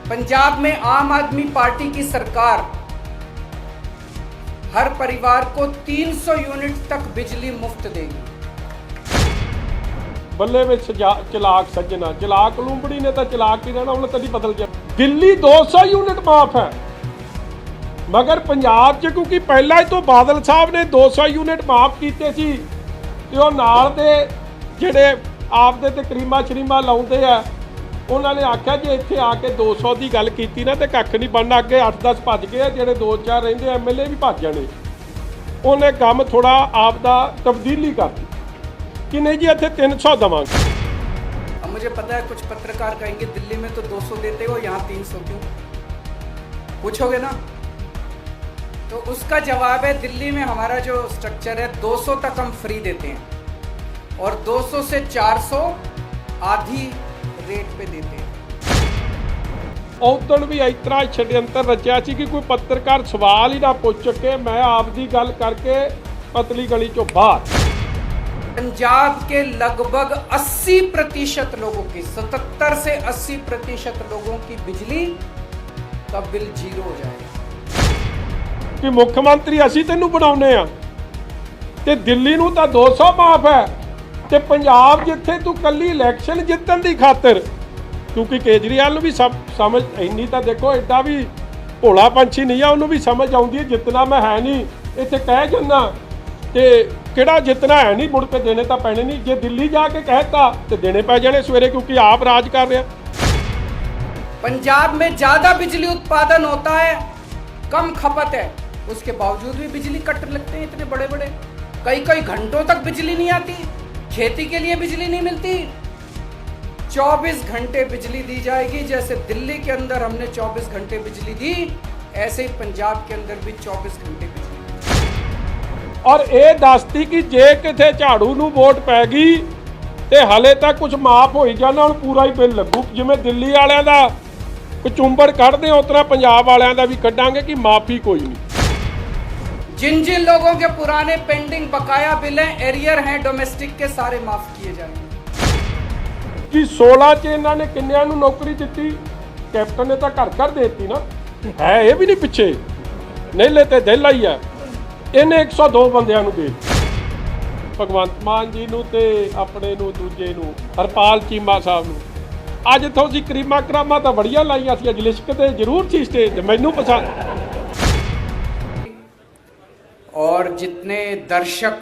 पंजाब में आम आदमी पार्टी की सरकार हर परिवार को 300 यूनिट तक बिजली मुफ्त देगी। बल्ले में चलाक सज्जना, चलाक लूंबड़ी ने तो चलाक ही रहना, उन्हें तभी बदल गया। दिल्ली 200 यूनिट माफ है, मगर पंजाब च क्योंकि पहला ही तो बादल साहब ने 200 यूनिट माफ किए सी ते ओह नाल दे जिहड़े आपदे ते करीमा शरीमा लाउंदे आ, उन्होंने आख्या जे इत्थे आके 200 की गल की ना तो कख नहीं बनना। अगे 8-10 भज गए, जिहड़े 2-4 रहिंदे MLA भी भज जाने। उन्हें काम थोड़ा आपदा तब्दीली कर दी कि नहीं जी इत्थे 300 देवांगे। अब मुझे पता है कुछ पत्रकार कहेंगे दिल्ली में तो 200 देते हो, यहाँ 300 क्यों? पूछोगे ना, तो उसका जवाब है दिल्ली में हमारा जो स्ट्रक्चर है 200 तक हम फ्री देते हैं और 200 से 400 आधी रेट पे देते हैं। उदण भी इस तरह षड्यंत्र रचिया सी कि कोई पत्रकार सवाल ही ना पूछ सके, मैं आपदी गल करके पतली गली चों बाहर। पंजाब के लगभग 80% लोगों की, 77 से 80% लोगों की बिजली का बिल जीरो हो जाएगा। कि मुख्यमंत्री असी तेनू बनाउने आ ते दिल्ली नू तां 200 माफ है ते पंजाब जिथे तू कली इलैक्शन जितन की खातर, क्योंकि केजरीवाल नू भी समझ इन्नी तो देखो एडा भी भोला पंछी नहीं है, उन्होंने भी समझ आउंदी है जितना मैं है नहीं, इत्थे कह जाना ते किहड़ा जितना है नहीं, मुड़ के देने तो पैने नहीं। जे दिल्ली जाके कहता तो देने पै जाने सवेरे, क्योंकि आप राज कर रहे हैं। पंजाब में ज्यादा बिजली उत्पादन होता है, कम खपत है, उसके बावजूद भी बिजली कट लगते हैं इतने बड़े बड़े। कई घंटों तक बिजली नहीं आती, खेती के लिए बिजली नहीं मिलती। 24 घंटे बिजली दी जाएगी। जैसे दिल्ली के अंदर हमने 24 घंटे बिजली दी, ऐसे ही पंजाब के अंदर भी 24 घंटे बिजली। और ये दसती कि जे किथे झाड़ू नू वोट पै गई तो हाले तक कुछ माफ हो जाना, हुण पूरा ही बिल लगू। जिवें दिल्ली वालियां दा कचुंबड़ कढ़दे उस तरह पंजाब वालियां दा भी कढ़ांगे कि माफी कोई नहीं। जिन जिन लोगों के पुराने पेंडिंग बकाया बिल हैं, एरियर हैं डोमेस्टिक के, सारे माफ किए जाएंगे। कि 16 च इन्होंने किन्नियां नू नौकरी दी? कैप्टन ने तो घर घर देती ना, है ये भी नहीं पिछे, नहीं लेते दिल आई है। इन्हें 102 बंदियां नू दे, भगवंत मान जी नू ते अपने नू दूजे नू हरपाल चीमा साहब नू। अज तो सी करीमा करामा तो बड़िया लाइया सी, अज लिशकते जरूर सी स्टेज, मैनू पसंद। और जितने दर्शक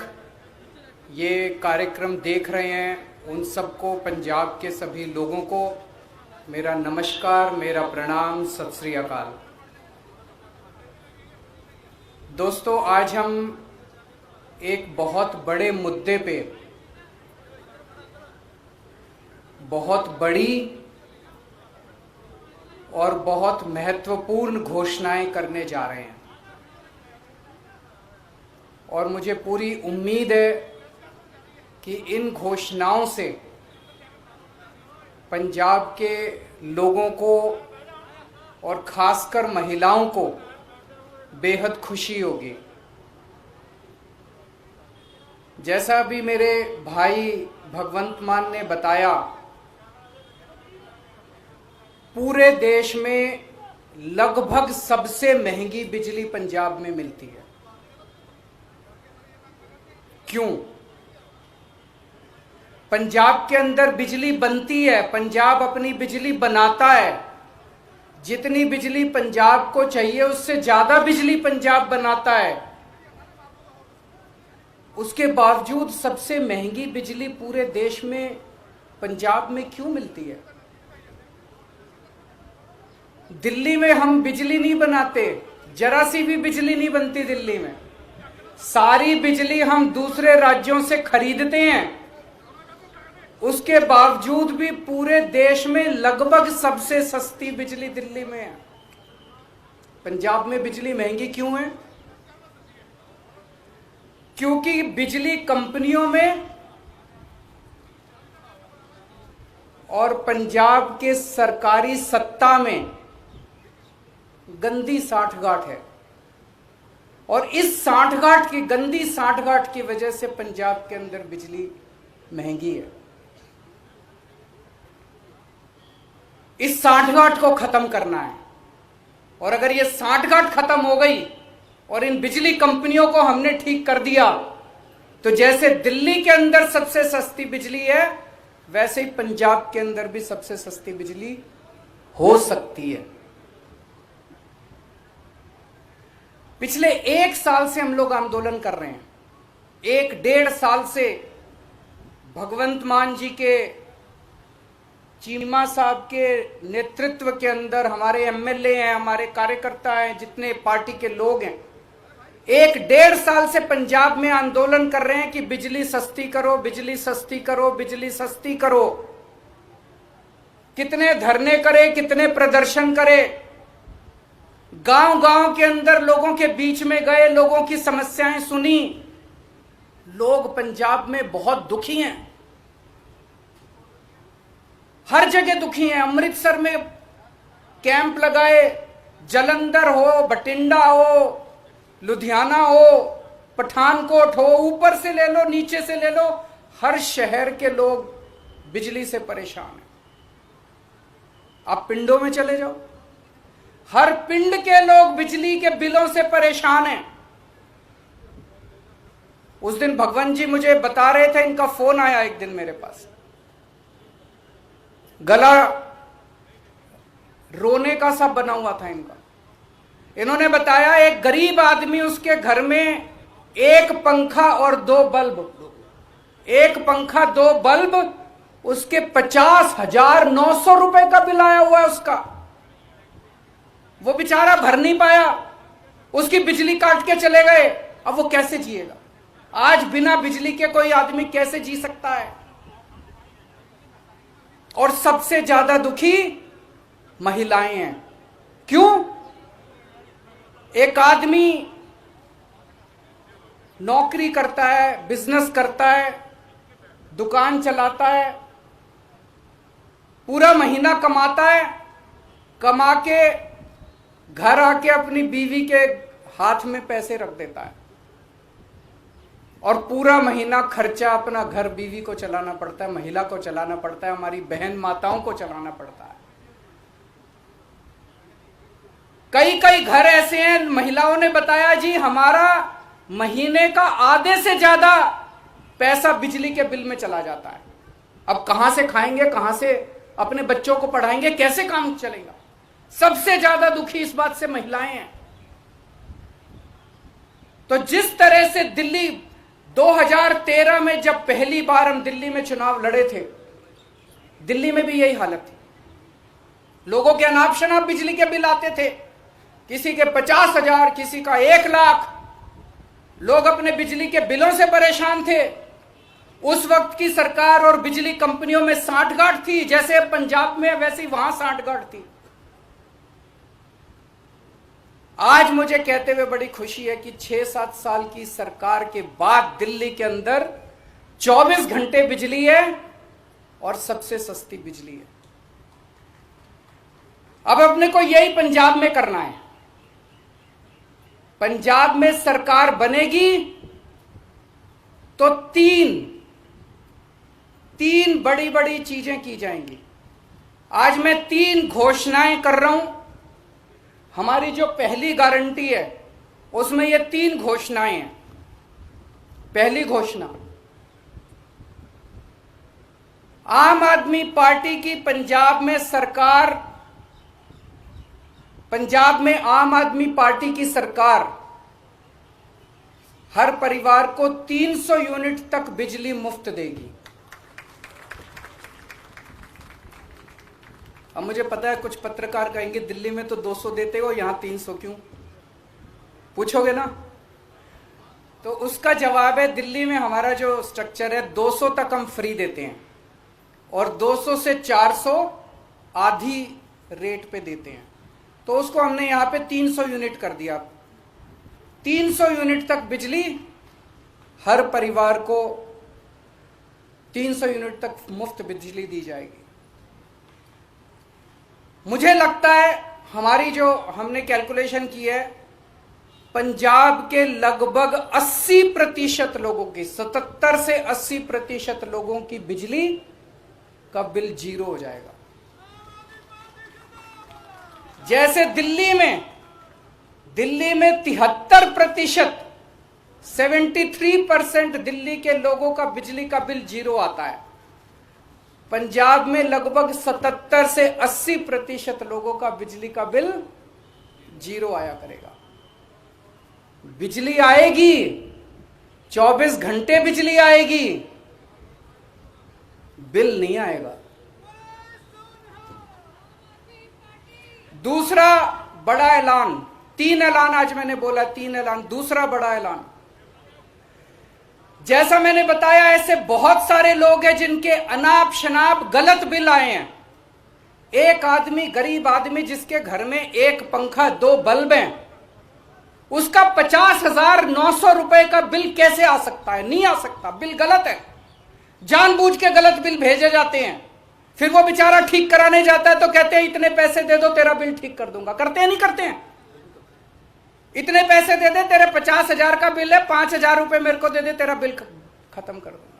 ये कार्यक्रम देख रहे हैं, उन सबको, पंजाब के सभी लोगों को मेरा नमस्कार, मेरा प्रणाम, सत श्री अकाल। दोस्तों, आज हम एक बहुत बड़े मुद्दे पे बहुत बड़ी और बहुत महत्वपूर्ण घोषणाएं करने जा रहे हैं और मुझे पूरी उम्मीद है कि इन घोषणाओं से पंजाब के लोगों को और खासकर महिलाओं को बेहद खुशी होगी। जैसा अभी मेरे भाई भगवंत मान ने बताया, पूरे देश में लगभग सबसे महंगी बिजली पंजाब में मिलती है। क्यों? पंजाब के अंदर बिजली बनती है, पंजाब अपनी बिजली बनाता है। जितनी बिजली पंजाब को चाहिए उससे ज्यादा बिजली पंजाब बनाता है। उसके बावजूद सबसे महंगी बिजली पूरे देश में पंजाब में क्यों मिलती है? दिल्ली में हम बिजली नहीं बनाते, जरा सी भी बिजली नहीं बनती दिल्ली में। सारी बिजली हम दूसरे राज्यों से खरीदते हैं। उसके बावजूद भी पूरे देश में लगभग सबसे सस्ती बिजली दिल्ली में है। पंजाब में बिजली महंगी क्यों है? क्योंकि बिजली कंपनियों में और पंजाब के सरकारी सत्ता में गंदी साठगांठ है और इस साठगांठ की, गंदी साठगांठ की वजह से पंजाब के अंदर बिजली महंगी है। इस सांठगांठ को खत्म करना है। और अगर ये सांठगांठ खत्म हो गई और इन बिजली कंपनियों को हमने ठीक कर दिया, तो जैसे दिल्ली के अंदर सबसे सस्ती बिजली है, वैसे ही पंजाब के अंदर भी सबसे सस्ती बिजली हो सकती है। पिछले 1 साल से हम लोग आंदोलन कर रहे हैं। 1-1.5 साल से भगवंत मान जी के, चीमा साहब के नेतृत्व के अंदर हमारे एमएलए हैं, हमारे कार्यकर्ता हैं, जितने पार्टी के लोग हैं, 1-1.5 साल से पंजाब में आंदोलन कर रहे हैं कि बिजली सस्ती करो, बिजली सस्ती करो, बिजली सस्ती करो। कितने धरने करे, कितने प्रदर्शन करे, गांव गांव के अंदर लोगों के बीच में गए, लोगों की समस्याएं सुनी। लोग पंजाब में बहुत दुखी हैं, हर जगह दुखी हैं। अमृतसर में कैंप लगाए, जलंधर हो, बठिंडा हो, लुधियाना हो, पठानकोट हो, ऊपर से ले लो, नीचे से ले लो, हर शहर के लोग बिजली से परेशान हैं। आप पिंडों में चले जाओ, हर पिंड के लोग बिजली के बिलों से परेशान हैं। उस दिन भगवंत जी मुझे बता रहे थे, इनका फोन आया एक दिन मेरे पास, गला रोने का सा बना हुआ था इनका। इन्होंने बताया एक गरीब आदमी, उसके घर में 1 पंखा और 2 बल्ब, 1 पंखा 2 बल्ब, उसके 50,900 रुपए का बिल आया हुआ है उसका। वो बेचारा भर नहीं पाया, उसकी बिजली काट के चले गए। अब वो कैसे जिएगा? आज बिना बिजली के कोई आदमी कैसे जी सकता है? और सबसे ज्यादा दुखी महिलाएं हैं। क्यों? एक आदमी नौकरी करता है, बिजनेस करता है, दुकान चलाता है, पूरा महीना कमाता है, कमा के घर आके अपनी बीवी के हाथ में पैसे रख देता है, और पूरा महीना खर्चा अपना घर बीवी को चलाना पड़ता है, महिला को चलाना पड़ता है, हमारी बहन माताओं को चलाना पड़ता है। कई कई घर ऐसे हैं, महिलाओं ने बताया जी हमारा महीने का आधे से ज्यादा पैसा बिजली के बिल में चला जाता है। अब कहां से खाएंगे, कहां से अपने बच्चों को पढ़ाएंगे, कैसे काम चलेगा? सबसे ज्यादा दुखी इस बात से महिलाएं हैं। तो जिस तरह से दिल्ली 2013 में जब पहली बार हम दिल्ली में चुनाव लड़े थे, दिल्ली में भी यही हालत थी। लोगों के अनाप शनाप बिजली के बिल आते थे, किसी के 50,000, किसी का 1 लाख। लोग अपने बिजली के बिलों से परेशान थे। उस वक्त की सरकार और बिजली कंपनियों में सांठगांठ थी, जैसे पंजाब में वैसे वहां सांठगांठ थी। आज मुझे कहते हुए बड़ी खुशी है कि 6-7 साल की सरकार के बाद दिल्ली के अंदर 24 घंटे बिजली है और सबसे सस्ती बिजली है। अब अपने को यही पंजाब में करना है। पंजाब में सरकार बनेगी तो तीन बड़ी बड़ी चीजें की जाएंगी। आज मैं 3 घोषणाएं कर रहा हूं। हमारी जो पहली गारंटी है उसमें ये 3 घोषणाएं हैं। पहली घोषणा, आम आदमी पार्टी की पंजाब में सरकार, पंजाब में आम आदमी पार्टी की सरकार हर परिवार को 300 यूनिट तक बिजली मुफ्त देगी। अब मुझे पता है कुछ पत्रकार कहेंगे दिल्ली में तो 200 देते हो, यहां 300 क्यों? पूछोगे ना? तो उसका जवाब है, दिल्ली में हमारा जो स्ट्रक्चर है 200 तक हम फ्री देते हैं और 200 से 400 आधी रेट पे देते हैं। तो उसको हमने यहां पे 300 यूनिट कर दिया। 300 यूनिट तक बिजली हर परिवार को 300 यूनिट तक मुफ्त बिजली दी जाएगी। मुझे लगता है हमारी जो हमने कैलकुलेशन की है, पंजाब के लगभग 80% लोगों की, 77 से 80% लोगों की बिजली का बिल 0 हो जाएगा। जैसे दिल्ली में 73%, 73% दिल्ली के लोगों का बिजली का बिल जीरो आता है। पंजाब में लगभग 77 से 80% लोगों का बिजली का बिल जीरो आया करेगा। बिजली आएगी, 24 घंटे बिजली आएगी, बिल नहीं आएगा। दूसरा बड़ा ऐलान, 3 ऐलान आज मैंने बोला, 3 ऐलान। दूसरा बड़ा ऐलान, जैसा मैंने बताया, ऐसे बहुत सारे लोग हैं जिनके अनाप शनाप गलत बिल आए हैं। एक आदमी, गरीब आदमी जिसके घर में 1 पंखा 2 बल्ब हैं, उसका 50,900 रुपए का बिल कैसे आ सकता है? नहीं आ सकता, बिल गलत है। जानबूझ के गलत बिल भेजे जाते हैं, फिर वो बेचारा ठीक कराने जाता है तो कहते हैं इतने पैसे दे दो तेरा बिल ठीक कर दूंगा। करते हैं नहीं करते हैं? इतने पैसे दे दे, तेरे 50,000 का बिल है, 5,000 रुपए मेरे को दे दे, तेरा बिल खत्म कर दूंगा।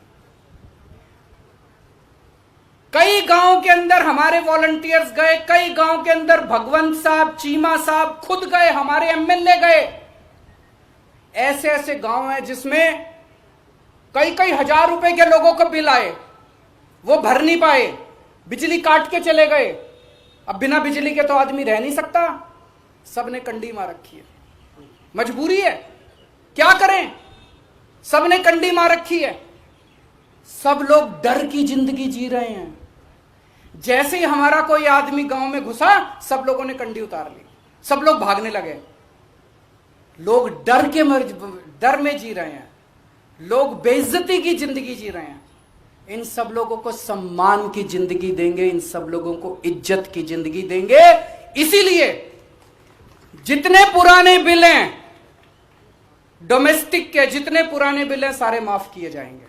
कई गांव के अंदर हमारे वॉलंटियर्स गए, कई गांव के अंदर भगवंत साहब, चीमा साहब खुद गए, हमारे एमएलए गए। ऐसे ऐसे गांव हैं जिसमें कई हजार रुपए के लोगों को बिल आए, वो भर नहीं पाए, बिजली काट के चले गए। अब बिना बिजली के तो आदमी रह नहीं सकता, सबने कंडी मार रखी है, मजबूरी है, क्या करें, सबने कंडी मार रखी है। सब लोग डर की जिंदगी जी रहे हैं। जैसे ही हमारा कोई आदमी गांव में घुसा, सब लोगों ने कंडी उतार ली, सब लोग भागने लगे। लोग डर में जी रहे हैं, लोग बेइज्जती की जिंदगी जी रहे हैं। इन सब लोगों को सम्मान की जिंदगी देंगे, इन सब लोगों को इज्जत की जिंदगी देंगे। इसीलिए जितने पुराने बिल हैं डोमेस्टिक के, जितने पुराने बिल हैं सारे माफ किए जाएंगे।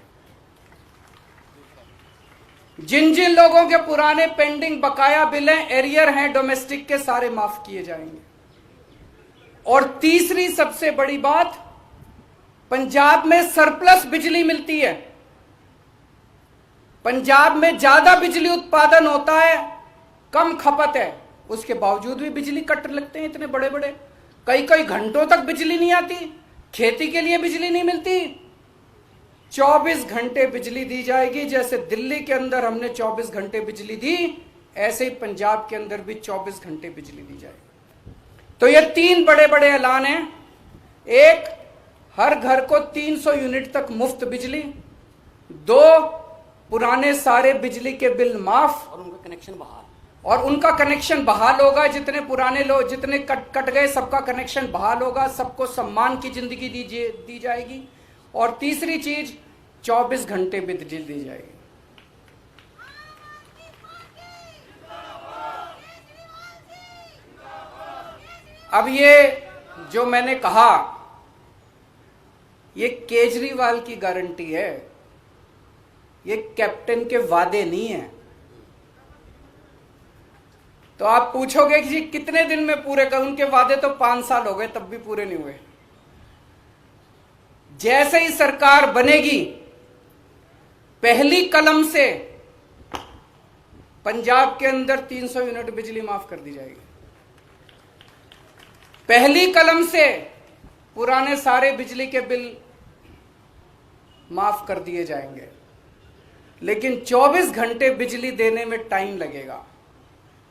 जिन जिन लोगों के पुराने पेंडिंग बकाया बिल हैं, एरियर हैं डोमेस्टिक के, सारे माफ किए जाएंगे। और तीसरी सबसे बड़ी बात, पंजाब में सरप्लस बिजली मिलती है। पंजाब में ज्यादा बिजली उत्पादन होता है, कम खपत है, उसके बावजूद भी बिजली कट लगते हैं इतने बड़े बड़े। कई घंटों तक बिजली नहीं आती, खेती के लिए बिजली नहीं मिलती। 24 घंटे बिजली दी जाएगी। जैसे दिल्ली के अंदर हमने 24 घंटे बिजली दी, ऐसे ही पंजाब के अंदर भी 24 घंटे बिजली दी जाएगी। तो ये 3 बड़े बड़े ऐलान हैं। एक, हर घर को 300 यूनिट तक मुफ्त बिजली। 2, पुराने सारे बिजली के बिल माफ और उनका कनेक्शन बहाल, और उनका कनेक्शन बहाल होगा। जितने पुराने लोग, जितने कट गए, सबका कनेक्शन बहाल होगा, सबको सम्मान की जिंदगी दी जाएगी। और तीसरी चीज, 24 घंटे बिजली दी जाएगी। अब ये जो मैंने कहा, ये केजरीवाल की गारंटी है, ये कैप्टन के वादे नहीं है। तो आप पूछोगे कि जी कितने दिन में पूरे कर? उनके वादे तो 5 साल हो गए, तब भी पूरे नहीं हुए। जैसे ही सरकार बनेगी, पहली कलम से पंजाब के अंदर 300 यूनिट बिजली माफ कर दी जाएगी। पहली कलम से पुराने सारे बिजली के बिल माफ कर दिए जाएंगे। लेकिन 24 घंटे बिजली देने में टाइम लगेगा।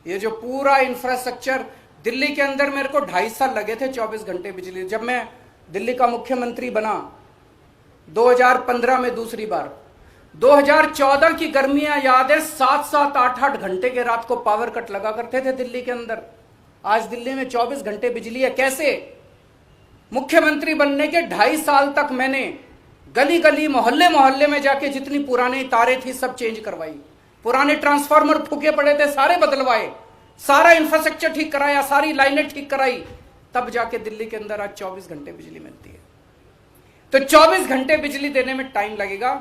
ये जो पूरा इंफ्रास्ट्रक्चर दिल्ली के अंदर, मेरे को 2.5 साल लगे थे 24 घंटे बिजली। जब मैं दिल्ली का मुख्यमंत्री बना 2015 में दूसरी बार, 2014 की गर्मियां याद है, 7-7, 8-8 घंटे के रात को पावर कट लगा करते थे दिल्ली के अंदर। आज दिल्ली में 24 घंटे बिजली है। कैसे? मुख्यमंत्री बनने के 2.5 साल तक मैंने गली गली, मोहल्ले मोहल्ले में जाके जितनी पुरानी तारें थी सब चेंज करवाई, पुराने ट्रांसफार्मर फूके पड़े थे सारे बदलवाए, सारा इंफ्रास्ट्रक्चर ठीक कराया, सारी लाइनें ठीक कराई, तब जाके दिल्ली के अंदर आज 24 घंटे बिजली मिलती है। तो 24 घंटे बिजली देने में टाइम लगेगा।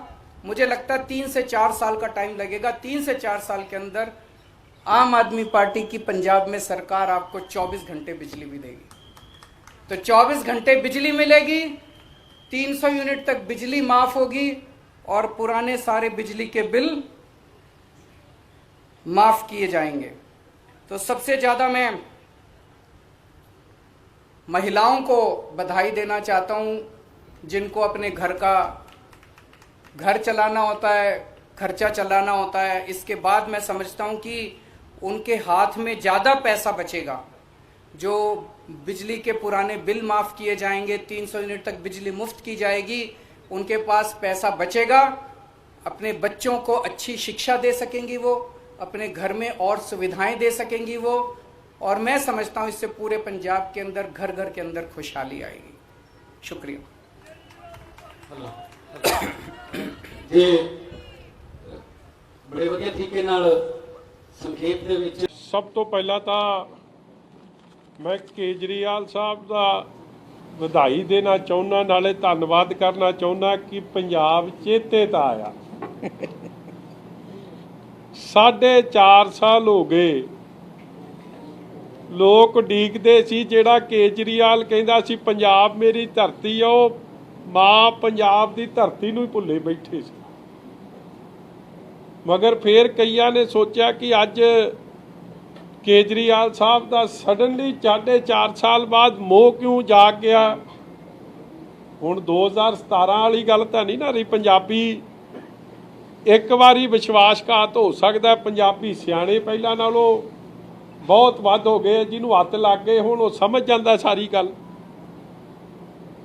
मुझे लगता है 3 से 4 साल का टाइम लगेगा। 3 से 4 साल के अंदर आम आदमी पार्टी की पंजाब में सरकार आपको 24 घंटे बिजली भी देगी। तो 24 घंटे बिजली मिलेगी, 300 यूनिट तक बिजली माफ होगी और पुराने सारे बिजली के बिल माफ किए जाएंगे। तो सबसे ज्यादा मैं महिलाओं को बधाई देना चाहता हूँ, जिनको अपने घर चलाना होता है, खर्चा चलाना होता है। इसके बाद मैं समझता हूँ कि उनके हाथ में ज़्यादा पैसा बचेगा। जो बिजली के पुराने बिल माफ़ किए जाएंगे, 300 यूनिट तक बिजली मुफ्त की जाएगी, उनके पास पैसा बचेगा। अपने बच्चों को अच्छी शिक्षा दे सकेंगी वो, अपने घर में और सुविधाएं दे सकेंगी वो, और मैं समझता हूँ इससे पूरे पंजाब के अंदर घर घर के अंदर खुशहाली आएगी। शुक्रिया जी। बड़े वधिया तरीके नाल संक्षेप दे विच ਸਭ ਤੋਂ ਪਹਿਲਾਂ ਤਾਂ ਮੈਂ ਕੇਜਰੀਵਾਲ ਸਾਹਿਬ ਦਾ ਵਧਾਈ ਦੇਣਾ ਚਾਹੁੰਦਾ, ਨਾਲੇ ਧੰਨਵਾਦ ਕਰਨਾ ਚਾਹੁੰਦਾ ਕਿ ਪੰਜਾਬ ਚੇਤੇ ਤਾਂ ਆਇਆ। 4.5 ਸਾਲ ਹੋ ਗਏ ਲੋਕ ਉਡੀਕਦੇ ਸੀ, ਜਿਹੜਾ ਕੇਜਰੀਵਾਲ ਕਹਿੰਦਾ ਸੀ ਪੰਜਾਬ ਮੇਰੀ ਧਰਤੀ ਆ, ਉਹ ਮਾਂ ਪੰਜਾਬ ਦੀ ਧਰਤੀ ਨੂੰ ਹੀ ਭੁੱਲੇ ਬੈਠੇ ਸੀ। ਮਗਰ ਫਿਰ ਕਈਆਂ ਨੇ ਸੋਚਿਆ ਕਿ ਅੱਜ ਕੇਜਰੀਵਾਲ ਸਾਹਿਬ ਦਾ ਸਡਨਲੀ 4.5 ਸਾਲ ਬਾਅਦ ਮੋਹ ਕਿਉਂ ਜਾਗ ਗਿਆ। ਹੁਣ 2017 ਵਾਲੀ ਗੱਲ ਤਾਂ ਨਹੀਂ ਨਾ ਰਹੀ। ਪੰਜਾਬੀ ਇੱਕ ਵਾਰੀ ਵਿਸ਼ਵਾਸਘਾਤ ਹੋ ਸਕਦਾ, ਪੰਜਾਬੀ ਸਿਆਣੇ ਪਹਿਲਾਂ ਨਾਲੋਂ ਬਹੁਤ ਵੱਧ ਹੋ ਗਏ, ਜਿਹਨੂੰ ਹੱਥ ਲੱਗ ਗਏ ਹੁਣ ਉਹ ਸਮਝ ਜਾਂਦਾ ਸਾਰੀ ਗੱਲ।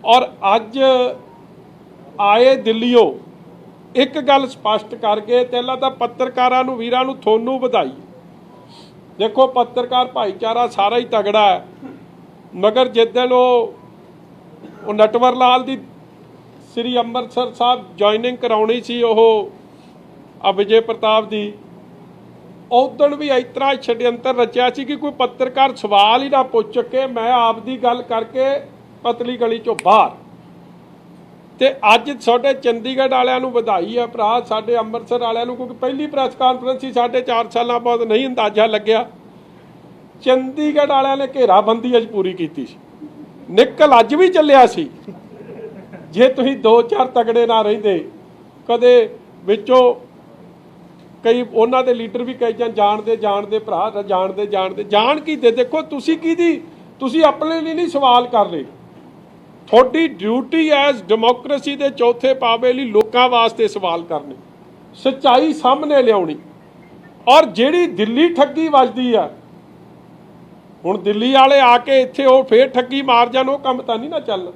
ਔਰ ਅੱਜ ਆਏ ਦਿੱਲੀੋਂ ਇੱਕ ਗੱਲ ਸਪਸ਼ਟ ਕਰ ਗਏ। ਪਹਿਲਾਂ ਤਾਂ ਪੱਤਰਕਾਰਾਂ ਨੂੰ, ਵੀਰਾਂ ਨੂੰ, ਤੁਹਾਨੂੰ ਵਧਾਈ। ਦੇਖੋ ਪੱਤਰਕਾਰ ਭਾਈਚਾਰਾ ਸਾਰਾ ਹੀ ਤਗੜਾ ਹੈ, ਮਗਰ ਜਿੱਦਣ ਉਹ ਨਟਵਰ ਲਾਲ ਦੀ ਸ੍ਰੀ ਅੰਮ੍ਰਿਤਸਰ ਸਾਹਿਬ ਜੁਆਇਨਿੰਗ ਕਰਾਉਣੀ ਸੀ, ਉਹ ਵਿਜੇ ਪ੍ਰਤਾਪ ਦੀ, ਉਦਣ ਵੀ ਇਸ ਤਰ੍ਹਾਂ ਛੜਯੰਤਰ ਰਚਿਆ ਸੀ ਕਿ ਕੋਈ ਪੱਤਰਕਾਰ ਸਵਾਲ ਹੀ ਨਾ ਪੁੱਛ ਸਕੇ, ਮੈਂ ਆਪ ਦੀ ਗੱਲ ਕਰਕੇ ਪਤਲੀ ਗਲੀ ਚੋਂ ਬਾਹਰ। ਤੇ ਅੱਜ ਸਾਡੇ ਚੰਡੀਗੜ੍ਹ ਵਾਲਿਆਂ ਨੂੰ ਵਧਾਈ ਹੈ ਭਰਾ, ਸਾਡੇ ਅੰਮ੍ਰਿਤਸਰ ਵਾਲਿਆਂ ਨੂੰ, ਕਿਉਂਕਿ ਪਹਿਲੀ ਪ੍ਰੈਸ ਕਾਨਫਰੰਸ ਸੀ 4.5 ਸਾਲਾਂ ਬਾਅਦ, ਨਹੀਂ ਅੰਦਾਜ਼ਾ ਲੱਗਿਆ। ਚੰਡੀਗੜ੍ਹ ਵਾਲਿਆਂ ਨੇ ਘੇਰਾਬੰਦੀ ਅੱਜ ਪੂਰੀ ਕੀਤੀ ਸੀ, ਨਿਕਲ ਅੱਜ ਵੀ ਚੱਲਿਆ ਸੀ। ਜੇ ਤੁਸੀਂ 2-4 ਤਗੜੇ ਨਾ ਰਹਿੰਦੇ, ਕਦੇ ਵਿੱਚੋਂ ਕਈ ਉਹਨਾਂ ਦੇ ਲੀਡਰ ਵੀ ਕਹੀ ਜਾਣਦੇ ਭਰਾ, ਜਾਣ ਕੀ ਦੇ। ਦੇਖੋ ਤੁਸੀਂ ਆਪਣੇ ਲਈ ਨਹੀਂ ਸਵਾਲ ਕਰ ਰਹੇ, ਤੁਹਾਡੀ ਡਿਊਟੀ ਐਜ਼ ਡੈਮੋਕ੍ਰੇਸੀ ਦੇ ਚੌਥੇ ਪਾਵੇ ਲਈ ਲੋਕਾਂ ਵਾਸਤੇ ਸਵਾਲ ਕਰਨੇ, ਸੱਚਾਈ ਸਾਹਮਣੇ ਲਿਆਉਣੀ। ਔਰ ਜਿਹੜੀ ਦਿੱਲੀ ਠੱਗੀ ਵੱਜਦੀ ਆ, ਹੁਣ ਦਿੱਲੀ ਵਾਲੇ ਆ ਕੇ ਇੱਥੇ ਉਹ ਫੇਰ ਠੱਗੀ ਮਾਰ ਜਾਣ, ਉਹ ਕੰਮ ਤਾਂ ਨਹੀਂ ਨਾ ਚੱਲਣਾ।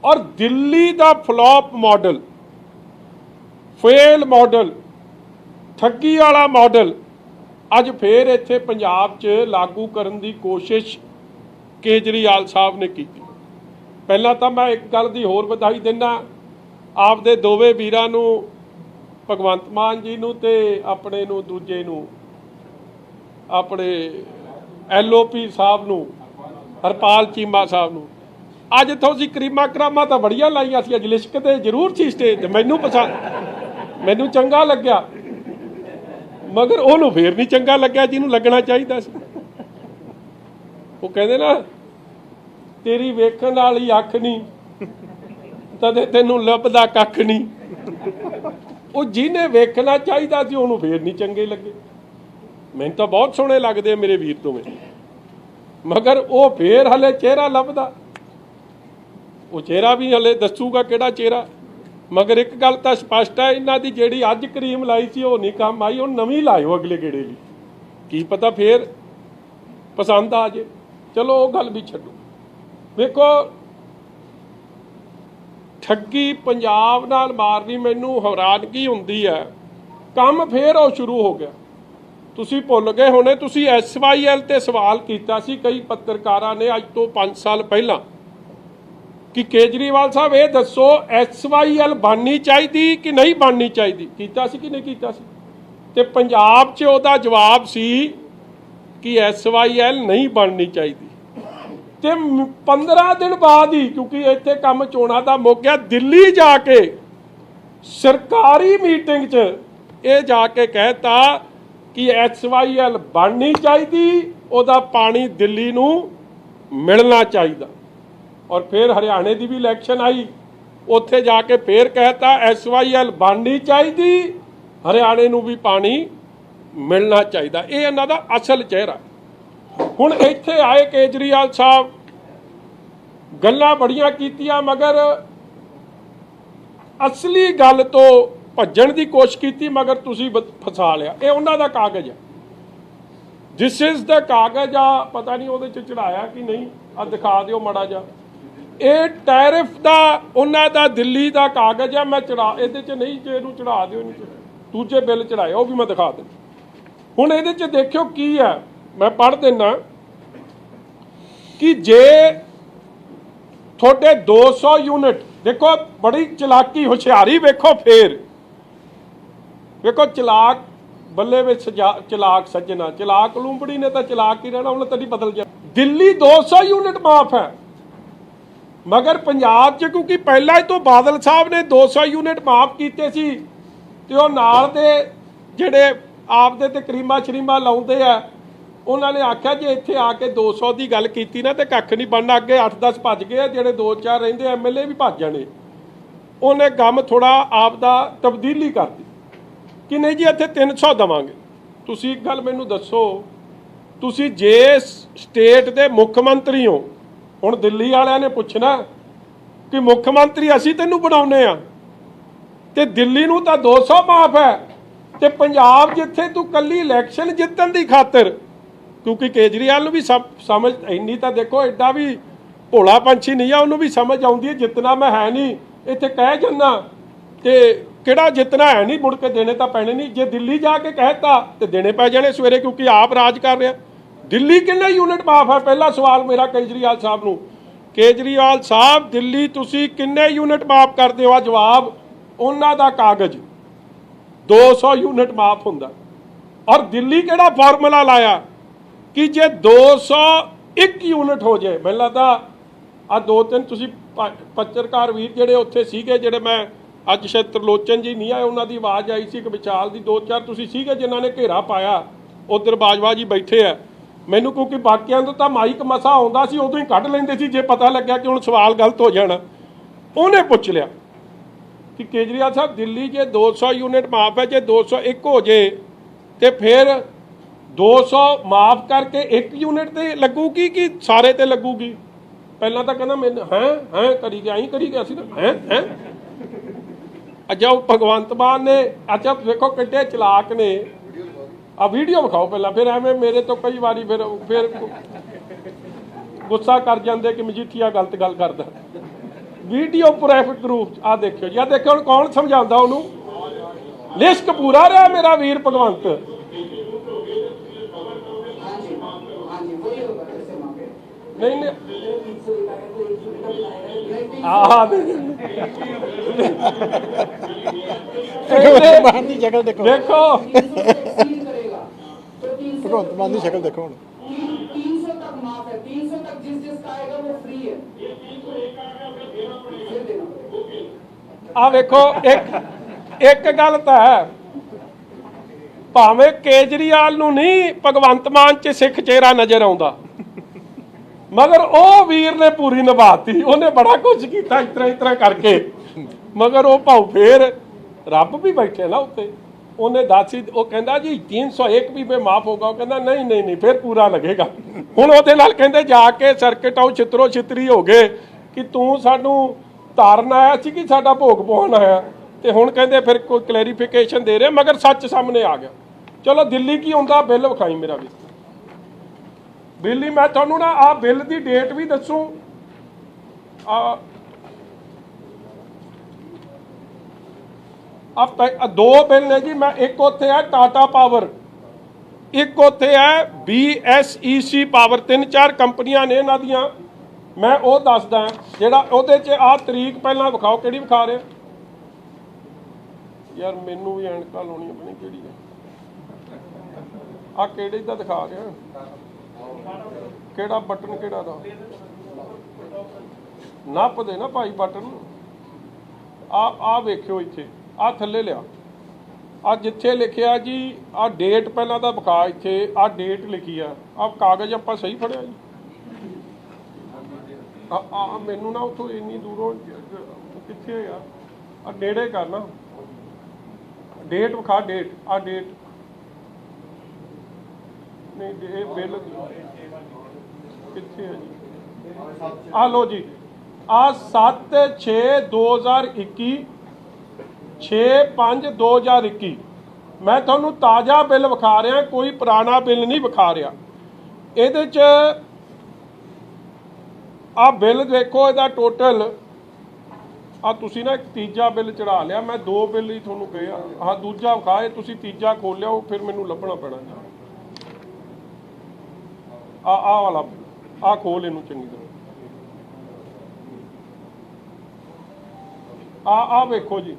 ਔਰ ਦਿੱਲੀ ਦਾ ਫਲॉप ਮਾਡਲ, ਫੇਲ ਮਾਡਲ, ਠੱਗੀ ਵਾਲਾ ਮਾਡਲ ਅੱਜ ਫੇਰ ਇੱਥੇ ਪੰਜਾਬ 'ਚ ਲਾਗੂ ਕਰਨ ਦੀ ਕੋਸ਼ਿਸ਼ ਕੇਜਰੀਵਾਲ ਸਾਹਿਬ ਨੇ ਕੀਤੀ। ਪਹਿਲਾਂ ਤਾਂ ਮੈਂ ਇੱਕ ਗੱਲ ਦੀ ਹੋਰ ਵਧਾਈ ਦਿੰਦਾ ਆਪਦੇ ਦੋਵੇਂ ਵੀਰਾਂ ਨੂੰ, ਭਗਵੰਤ ਮਾਨ ਜੀ ਨੂੰ ਤੇ ਆਪਣੇ ਨੂੰ ਦੂਜੇ ਨੂੰ, ਆਪਣੇ LOP ਸਾਹਿਬ ਨੂੰ, ਹਰਪਾਲ ਚੀਮਾ ਸਾਹਿਬ ਨੂੰ। ਅੱਜ ਤੁਸੀਂ ਕਰਾਮਾਂ ਤਾਂ ਬੜੀਆਂ ਲਾਈਆਂ ਸੀ, ਅੱਜ ਲਿਸ਼ਕਦੇ ਜ਼ਰੂਰ ਸੀ ਸਟੇਜ ਤੇ, ਮੈਨੂੰ ਚੰਗਾ ਲੱਗਿਆ, ਮਗਰ ਉਹਨੂੰ ਫੇਰ ਨਹੀਂ ਚੰਗਾ ਲੱਗਿਆ ਜਿਹਨੂੰ ਲੱਗਣਾ ਚਾਹੀਦਾ ਸੀ। ਉਹ ਕਹਿੰਦੇ ਨਾ, ਤੇਰੀ ਵੇਖਣ ਵਾਲੀ ਅੱਖ ਨਹੀਂ ਤਦੇ ਤੈਨੂੰ ਲੱਭਦਾ ਕੱਖ ਨਹੀਂ। ਉਹ ਜਿਹਨੇ ਵੇਖਣਾ ਚਾਹੀਦਾ ਸੀ ਉਹਨੂੰ ਫੇਰ ਨਹੀਂ ਚੰਗੇ ਲੱਗੇ। ਮੈਨੂੰ ਤਾਂ ਬਹੁਤ ਸੋਹਣੇ ਲੱਗਦੇ ਆ ਮੇਰੇ ਵੀਰ ਦੋਵੇਂ, ਮਗਰ ਉਹ ਫੇਰ ਹਲੇ ਚਿਹਰਾ ਲੱਭਦਾ। ਉਹ ਚਿਹਰਾ ਵੀ ਹਲੇ ਦੱਸੂਗਾ ਕਿਹੜਾ ਚਿਹਰਾ। ਮਗਰ ਇੱਕ ਗੱਲ ਤਾਂ ਸਪਸ਼ਟ ਹੈ, ਇਹਨਾਂ ਦੀ ਜਿਹੜੀ ਅੱਜ ਕਰੀਮ ਲਾਈ ਸੀ ਉਹ ਨਹੀਂ ਕੰਮ ਆਈ, ਉਹ ਨਵੀਂ ਲਾਇਓ ਅਗਲੇ ਗੇੜੇ ਲਈ, ਕੀ ਪਤਾ ਫੇਰ ਪਸੰਦ ਆ ਜੇ। ਚਲੋ ਉਹ ਗੱਲ ਵੀ ਛੱਡੋ। ਵੇਖੋ ਠੱਗੀ ਪੰਜਾਬ ਨਾਲ ਮਾਰਨੀ ਮੈਨੂੰ ਹੈਰਾਨਗੀ ਹੁੰਦੀ ਹੈ। ਕੰਮ ਫੇਰ ਉਹ ਸ਼ੁਰੂ ਹੋ ਗਿਆ। ਤੁਸੀਂ ਭੁੱਲ ਗਏ ਹੋਣੇ, ਤੁਸੀਂ SYL ਤੇ ਸਵਾਲ ਕੀਤਾ ਸੀ ਕਈ ਪੱਤਰਕਾਰਾਂ ਨੇ ਅੱਜ ਤੋਂ 5 ਸਾਲ ਪਹਿਲਾਂ ਕਿ ਕੇਜਰੀਵਾਲ ਸਾਹਿਬ ਇਹ ਦੱਸੋ SYL ਬਣਨੀ ਚਾਹੀਦੀ ਕਿ ਨਹੀਂ ਬਣਨੀ ਚਾਹੀਦੀ, ਕੀਤਾ ਸੀ ਕਿ ਨਹੀਂ ਕੀਤਾ ਸੀ। ਤੇ ਪੰਜਾਬ 'ਚ ਉਹਦਾ ਜਵਾਬ ਸੀ ਕਿ SYL ਨਹੀਂ ਬਣਨੀ ਚਾਹੀਦੀ। ਤੇ 15 ਦਿਨ ਬਾਅਦ ਹੀ, ਕਿਉਂਕਿ ਇੱਥੇ ਕੰਮ ਚੋਣਾਂ ਦਾ ਮੁੱਕ ਗਿਆ, ਦਿੱਲੀ ਜਾ ਕੇ ਸਰਕਾਰੀ ਮੀਟਿੰਗ 'ਚ ਇਹ ਜਾ ਕੇ ਕਹਿਤਾ ਕਿ SYL ਬਣਨੀ ਚਾਹੀਦੀ, ਉਹਦਾ ਪਾਣੀ ਦਿੱਲੀ ਨੂੰ ਮਿਲਣਾ ਚਾਹੀਦਾ। ਔਰ ਫਿਰ ਹਰਿਆਣੇ ਦੀ ਵੀ ਇਲੈਕਸ਼ਨ ਆਈ, ਉੱਥੇ ਜਾ ਕੇ ਫਿਰ ਕਹਿਤਾ SYL ਬਣਨੀ ਚਾਹੀਦੀ, ਹਰਿਆਣੇ ਨੂੰ ਵੀ ਪਾਣੀ ਮਿਲਣਾ ਚਾਹੀਦਾ। ਇਹ ਇਹਨਾਂ ਦਾ ਅਸਲ ਚਿਹਰਾ। ਹੁਣ ਇੱਥੇ ਆਏ ਕੇਜਰੀਵਾਲ ਸਾਹਿਬ, ਗੱਲਾਂ ਬੜੀਆਂ ਕੀਤੀਆਂ ਮਗਰ ਅਸਲੀ ਗੱਲ ਤੋਂ ਭੱਜਣ ਦੀ ਕੋਸ਼ਿਸ਼ ਕੀਤੀ ਮਗਰ ਤੁਸੀਂ ਫਸਾ ਲਿਆ। ਇਹ ਉਹਨਾਂ ਦਾ ਕਾਗਜ਼ ਹੈ, ਜਿਸ ਇਜ਼ ਦਾ ਕਾਗਜ਼ ਆ, ਪਤਾ ਨਹੀਂ ਉਹਦੇ 'ਚ ਚੜਾਇਆ ਕਿ ਨਹੀਂ, ਆ ਦਿਖਾ ਦਿਓ ਮਾੜਾ ਜਿਹਾ। ਇਹ ਟੈਰਿਫ ਦਾ ਉਹਨਾਂ ਦਾ ਦਿੱਲੀ ਦਾ ਕਾਗਜ਼ ਆ, ਮੈਂ ਚੜਾ ਇਹਦੇ 'ਚ ਨਹੀਂ, ਜੇ ਇਹਨੂੰ ਚੜਾ ਦਿਓ, ਇਹਨੂੰ ਦੂਜੇ ਬਿੱਲ ਚੜਾਏ, ਉਹ ਵੀ ਮੈਂ ਦਿਖਾ ਦਿੰਦਾ। ਹੁਣ ਇਹਦੇ 'ਚ ਦੇਖਿਓ ਕੀ ਹੈ, ਮੈਂ ਪੜ੍ਹ ਦਿੰਦਾ ਕਿ ਜੇ ਤੁਹਾਡੇ 200 ਯੂਨਿਟ, ਦੇਖੋ ਬੜੀ ਚਲਾਕੀ ਹੁਸ਼ਿਆਰੀ ਵੇਖੋ, ਫੇਰ ਵੇਖੋ ਚਲਾਕ ਬੱਲੇ ਵਿੱਚ ਚਲਾਕ ਸੱਜਣਾ, ਚਲਾਕ ਲੂੰਬੜੀ ਨੇ ਤਾਂ ਚਲਾਕ ਹੀ ਰਹਿਣਾ, ਉਹਨੇ ਤਾਂ ਨਹੀਂ ਬਦਲ ਜਾ। ਦਿੱਲੀ 200 ਯੂਨਿਟ ਮਾਫ ਹੈ, ਮਗਰ ਪੰਜਾਬ 'ਚ ਕਿਉਂਕਿ ਪਹਿਲਾਂ ਹੀ ਤੋਂ ਬਾਦਲ ਸਾਹਿਬ ਨੇ 200 ਯੂਨਿਟ ਮਾਫ ਕੀਤੇ ਸੀ, ਤੇ ਉਹ ਨਾਲ ਦੇ ਜਿਹੜੇ ਆਪਦੇ ਤੇ ਕਰੀਮਾ ਸ਼ਰੀਮਾ ਲਾਉਂਦੇ ਆ, ਉਹਨਾਂ ਨੇ ਆਖਿਆ ਜੇ ਇੱਥੇ ਆ ਕੇ 200 ਦੀ ਗੱਲ ਕੀਤੀ ਨਾ ਤੇ ਕੱਖ ਨਹੀਂ ਬਣਨਾ। ਅੱਗੇ 8-10 ਭੱਜ ਗਏ, ਜਿਹੜੇ 2-4 ਰਹਿੰਦੇ ਐਮਐਲਏ ਵੀ ਭੱਜ ਜਾਣੇ। ਉਹਨੇ ਕੰਮ ਥੋੜਾ ਆਪ ਦਾ ਤਬਦੀਲੀ ਕਰਤੀ ਕਿ ਨਹੀਂ ਜੀ ਇੱਥੇ 300 ਦੇਵਾਂਗੇ। ਤੁਸੀਂ ਇੱਕ ਗੱਲ ਮੈਨੂੰ ਦੱਸੋ, ਤੁਸੀਂ ਜੇ ਸਟੇਟ ਦੇ ਮੁੱਖ ਮੰਤਰੀ ਹੋ, ਹੁਣ ਦਿੱਲੀ ਵਾਲਿਆਂ ਨੇ ਪੁੱਛਣਾ ਕਿ ਮੁੱਖ ਮੰਤਰੀ ਅਸੀਂ ਤੈਨੂੰ ਬਣਾਉਨੇ ਆ, ਤੇ ਦਿੱਲੀ ਨੂੰ ਤਾਂ 200 ਮਾਫ ਹੈ, ਤੇ ਪੰਜਾਬ ਜਿੱਥੇ ਤੂੰ ਕੱਲੀ ਇਲੈਕਸ਼ਨ ਜਿੱਤਣ ਦੀ ਖਾਤਰ, ਕਿਉਂਕਿ ਕੇਜਰੀਵਾਲ ਨੂੰ ਵੀ ਸਮਝ ਇੰਨੀ ਤਾਂ ਦੇਖੋ, ਐਡਾ ਵੀ ਭੋਲਾ ਪੰਛੀ ਨਹੀਂ ਆ, ਉਹਨੂੰ ਵੀ ਸਮਝ ਆਉਂਦੀ ਹੈ ਜਿੱਤਣਾ ਮੈਂ ਹੈ ਨਹੀਂ, ਇੱਥੇ ਕਹਿ ਜੰਨਾ ਤੇ ਕਿਹੜਾ ਜਿੱਤਣਾ ਹੈ ਨਹੀਂ, ਮੁੜ ਕੇ ਦੇਣੇ ਤਾਂ ਪੈਣੇ ਨਹੀਂ। ਜੇ ਦਿੱਲੀ ਜਾ ਕੇ ਕਹਿਤਾ ਤੇ ਦੇਣੇ ਪੈ ਜਾਣੇ ਸਵੇਰੇ, ਕਿਉਂਕਿ ਆਪ ਰਾਜ ਕਰ ਰਿਹਾ। ਦਿੱਲੀ ਕਿੰਨੇ ਯੂਨਿਟ ਮਾਫ ਹੈ, ਪਹਿਲਾ ਸਵਾਲ ਮੇਰਾ ਕੇਜਰੀਵਾਲ ਸਾਹਿਬ ਨੂੰ। ਕੇਜਰੀਵਾਲ ਸਾਹਿਬ, ਦਿੱਲੀ ਤੁਸੀਂ ਕਿੰਨੇ ਯੂਨਿਟ ਮਾਫ ਕਰਦੇ ਹੋ? ਆ ਜਵਾਬ ਉਹਨਾਂ ਦਾ ਕਾਗਜ਼ 200 ਯੂਨਿਟ ਮਾਫ ਹੁੰਦਾ। ਔਰ ਦਿੱਲੀ ਕਿਹੜਾ ਫਾਰਮੂਲਾ ਲਾਇਆ ਕਿ ਜੇ 201 ਯੂਨਿਟ ਹੋ ਜਾਏ, ਮੈਨੂੰ ਲੱਗਦਾ ਆ 2-3 ਤੁਸੀਂ ਪੱਤਰਕਾਰ ਵੀਰ ਜਿਹੜੇ ਉੱਥੇ ਸੀਗੇ, ਜਿਹੜੇ ਮੈਂ ਅੱਜ ਸ਼ਾਇਦ ਤਰਲੋਚਨ ਜੀ ਨਹੀਂ ਆਏ, ਉਹਨਾਂ ਦੀ ਆਵਾਜ਼ ਆਈ ਸੀ ਕਿ ਵਿਚਾਲ ਦੀ 2-4 ਤੁਸੀਂ ਸੀਗੇ ਜਿਨ੍ਹਾਂ ਨੇ ਘੇਰਾ ਪਾਇਆ, ਉਧਰ ਬਾਜਵਾ ਜੀ ਬੈਠੇ ਆ। ਮੈਨੂੰ ਕਿਉਂਕਿ ਬਾਕੀਆਂ ਤੋਂ ਤਾਂ ਮਾਈਕ ਮਸਾ ਆਉਂਦਾ ਸੀ, ਉਦੋਂ ਹੀ ਕੱਢ ਲੈਂਦੇ ਸੀ ਜੇ ਪਤਾ ਲੱਗਿਆ ਕਿ ਹੁਣ ਸਵਾਲ ਗਲਤ ਹੋ ਜਾਣਾ। ਉਹਨੇ ਪੁੱਛ ਲਿਆ ਕਿ ਕੇਜਰੀਵਾਲ ਸਾਹਿਬ, ਦਿੱਲੀ ਜੇ 200 ਯੂਨਿਟ ਮਾਫ ਹੈ, ਜੇ 201 ਹੋ ਜੇ ਤੇ ਫਿਰ 200 ਮਾਫ ਕਰਕੇ 1 ਯੂਨਿਟ ਤੇ ਲੱਗੂਗੀ ਕਿ ਸਾਰੇ ਤੇ ਲੱਗੂਗੀ? ਪਹਿਲਾਂ ਤਾਂ ਕਹਿੰਦਾ ਮੈਨੂੰ ਹੈ ਕਰੀ ਗਿਆ, ਐਂ ਕਰੀ ਗਿਆ ਸੀ ਨਾ, ਹੈ ਅੱਛਾ ਉਹ ਭਗਵੰਤ ਮਾਨ ਨੇ, ਅੱਛਾ ਵੇਖੋ ਕਿੱਡੇ ਚਲਾਕ ਨੇ, ਆ ਵੀਡੀਓ ਵਿਖਾਓ ਪਹਿਲਾਂ, ਫਿਰ ਐਵੇਂ ਮੇਰੇ ਤੋਂ ਕਈ ਵਾਰੀ ਫਿਰ ਗੁੱਸਾ ਕਰ ਜਾਂਦੇ ਕਿ ਮਜੀਠੀਆ ਗਲਤ ਗੱਲ ਕਰਦਾ। ਵੀਡੀਓ ਪ੍ਰੈਫਿਕ ਗਰੁੱਪ ਆ ਦੇਖਿਓ ਜੀ, ਆ ਦੇਖਿਓ ਹੁਣ ਕੌਣ ਸਮਝਾਉਂਦਾ ਉਹਨੂੰ। ਲਿਸ਼ਕ ਪੂਰਾ ਰਿਹਾ ਮੇਰਾ ਵੀਰ ਭਗਵੰਤ। ਨਹੀਂ ਨਹੀਂ ਭਗਵੰਤ ਦੀ ਸ਼ਕਲ ਦੇਖੋ, ਦੇਖੋ ਭਗਵੰਤ ਮਾਨ ਦੀ ਸ਼ਕਲ ਦੇਖੋ। ਹੁਣ 300 तक माफ है, 300 तक जिस जिसका आएगा वो फ्री है। ਆ ਵੇਖੋ, ਇੱਕ ਗੱਲ ਤਾਂ ਹੈ, ਭਾਵੇਂ ਕੇਜਰੀਵਾਲ ਨੂੰ ਨਹੀਂ ਭਗਵੰਤ ਮਾਨ 'ਚ ਸਿੱਖ ਚਿਹਰਾ ਨਜ਼ਰ ਆਉਂਦਾ, ਮਗਰ ਉਹ ਵੀਰ ਨੇ ਪੂਰੀ ਨਿਭਾਤੀ। ਉਹਨੇ ਬੜਾ ਕੁਝ ਕੀਤਾ ਇਸ ਤਰ੍ਹਾਂ ਕਰਕੇ, ਮਗਰ ਉਹ ਭਾਉ ਫੇਰ ਰੱਬ ਵੀ ਬੈਠੇ ਨਾ ਉੱਤੇ। ਉਹਨੇ ਦੱਸੀ, ਉਹ ਕਹਿੰਦਾ ਜੀ 301 ਵੀ ਮੈਂ ਮਾਫ ਹੋਗਾ, ਉਹ ਕਹਿੰਦਾ ਨਹੀਂ ਫਿਰ ਪੂਰਾ ਲੱਗੇਗਾ। ਹੁਣ ਉਹਦੇ ਨਾਲ ਕਹਿੰਦੇ ਜਾ ਕੇ ਸਰਕਟ ਆਉ, ਛਿੱਤਰੋ ਛਿੱਤਰੀ ਹੋ ਗਏ ਕਿ ਤੂੰ ਸਾਨੂੰ ਤਾਰਨ ਆਇਆ ਸੀ ਕਿ ਸਾਡਾ ਭੋਗ ਪਾਉਣ ਆਇਆ, ਤੇ ਹੁਣ ਕਹਿੰਦੇ ਫਿਰ ਕੋਈ ਕਲੈਰੀਫਿਕੇਸ਼ਨ ਦੇ ਰਹੇ, ਮਗਰ ਸੱਚ ਸਾਹਮਣੇ ਆ ਗਿਆ। ਚਲੋ ਦਿੱਲੀ ਕੀ ਹੁੰਦਾ, ਬਿੱਲ ਵਿਖਾਈ ਮੇਰਾ ਵੀ। ਬਿੱਲ ਹੀ ਮੈਂ ਤੁਹਾਨੂੰ ਨਾ ਆ ਬਿੱਲ ਦੀ ਡੇਟ ਵੀ ਦੱਸੂ। ਦੋ ਬਿੱਲ ਨੇ ਜੀ, ਮੈਂ ਇੱਕ ਉੱਥੇ ਹੈ ਟਾਟਾ ਪਾਵਰ, ਇੱਕ ਉੱਥੇ ਹੈ BSEC ਪਾਵਰ, 3-4 ਕੰਪਨੀਆਂ ਨੇ ਇਹਨਾਂ ਦੀਆਂ। ਮੈਂ ਉਹ ਦੱਸਦਾ ਜਿਹੜਾ ਉਹਦੇ 'ਚ ਆ ਤਰੀਕ ਪਹਿਲਾਂ ਵਿਖਾਓ, ਕਿਹੜੀ ਵਿਖਾ ਰਹੇ ਯਾਰ? ਮੈਨੂੰ ਵੀ ਐਨਕਾਂ ਲਾਉਣੀਆਂ ਪਣੀ, ਕਿਹੜੀ ਹੈ ਆ? ਕਿਹੜੇ ਦਾ ਦਿਖਾ ਰਿਹਾ, ਕਿਹੜਾ ਬਟਨ, ਕਿਹੜਾ ਦਾ ਨੱਪ ਦੇ ਨਾ ਭਾਈ ਬਟਨ। ਆ ਵੇਖਿਓ ਇੱਥੇ, ਆ ਥੱਲੇ ਲਿਆ, ਆ ਜਿੱਥੇ ਲਿਖਿਆ ਜੀ ਆ ਡੇਟ ਪਹਿਲਾਂ ਤਾਂ ਵਿਖਾ, ਇੱਥੇ ਆ ਡੇਟ ਲਿਖੀ ਆ ਕਾਗਜ਼ ਆਪਾਂ ਸਹੀ ਫੜਿਆ ਜੀ? ਮੈਨੂੰ ਨਾ ਉੱਥੋਂ ਇੰਨੀ ਦੂਰੋਂ ਕਿੱਥੇ ਆ, ਆ ਨੇੜੇ ਕਰਨਾ, ਡੇਟ ਵਿਖਾ, ਡੇਟ ਆ ਡੇਟ ਨਹੀਂ, ਇਹ ਬਿੱਲ ਕਿੱਥੇ ਹੈ ਜੀ? ਆ ਲੋ ਜੀ, ਆ 7/6/2021 6/5/2021 ਮੈਂ ਤੁਹਾਨੂੰ ਤਾਜ਼ਾ ਬਿੱਲ ਵਿਖਾ ਰਿਹਾ, ਕੋਈ ਪੁਰਾਣਾ ਬਿੱਲ ਨਹੀਂ ਵਿਖਾ ਰਿਹਾ। ਇਹਦੇ 'ਚ ਆ ਬਿੱਲ ਦੇਖੋ, ਇਹਦਾ ਟੋਟਲ ਆ ਤੁਸੀਂ ਨਾ ਇੱਕ ਤੀਜਾ ਬਿੱਲ ਚੜਾ ਲਿਆ, ਮੈਂ 2 ਬਿੱਲ ਹੀ ਤੁਹਾਨੂੰ ਕਹੇ ਆ, ਆਹ ਦੂਜਾ ਵਿਖਾਏ, ਤੁਸੀਂ ਤੀਜਾ ਖੋਲ ਲਿਆ, ਫਿਰ ਮੈਨੂੰ ਲੱਭਣਾ ਪੈਣਾ ਜੀ। ਆ ਵਾਲਾ ਆ ਖੋਲ ਇਹਨੂੰ ਚੰਗੀ ਤਰ੍ਹਾਂ। ਆ ਵੇਖੋ ਜੀ,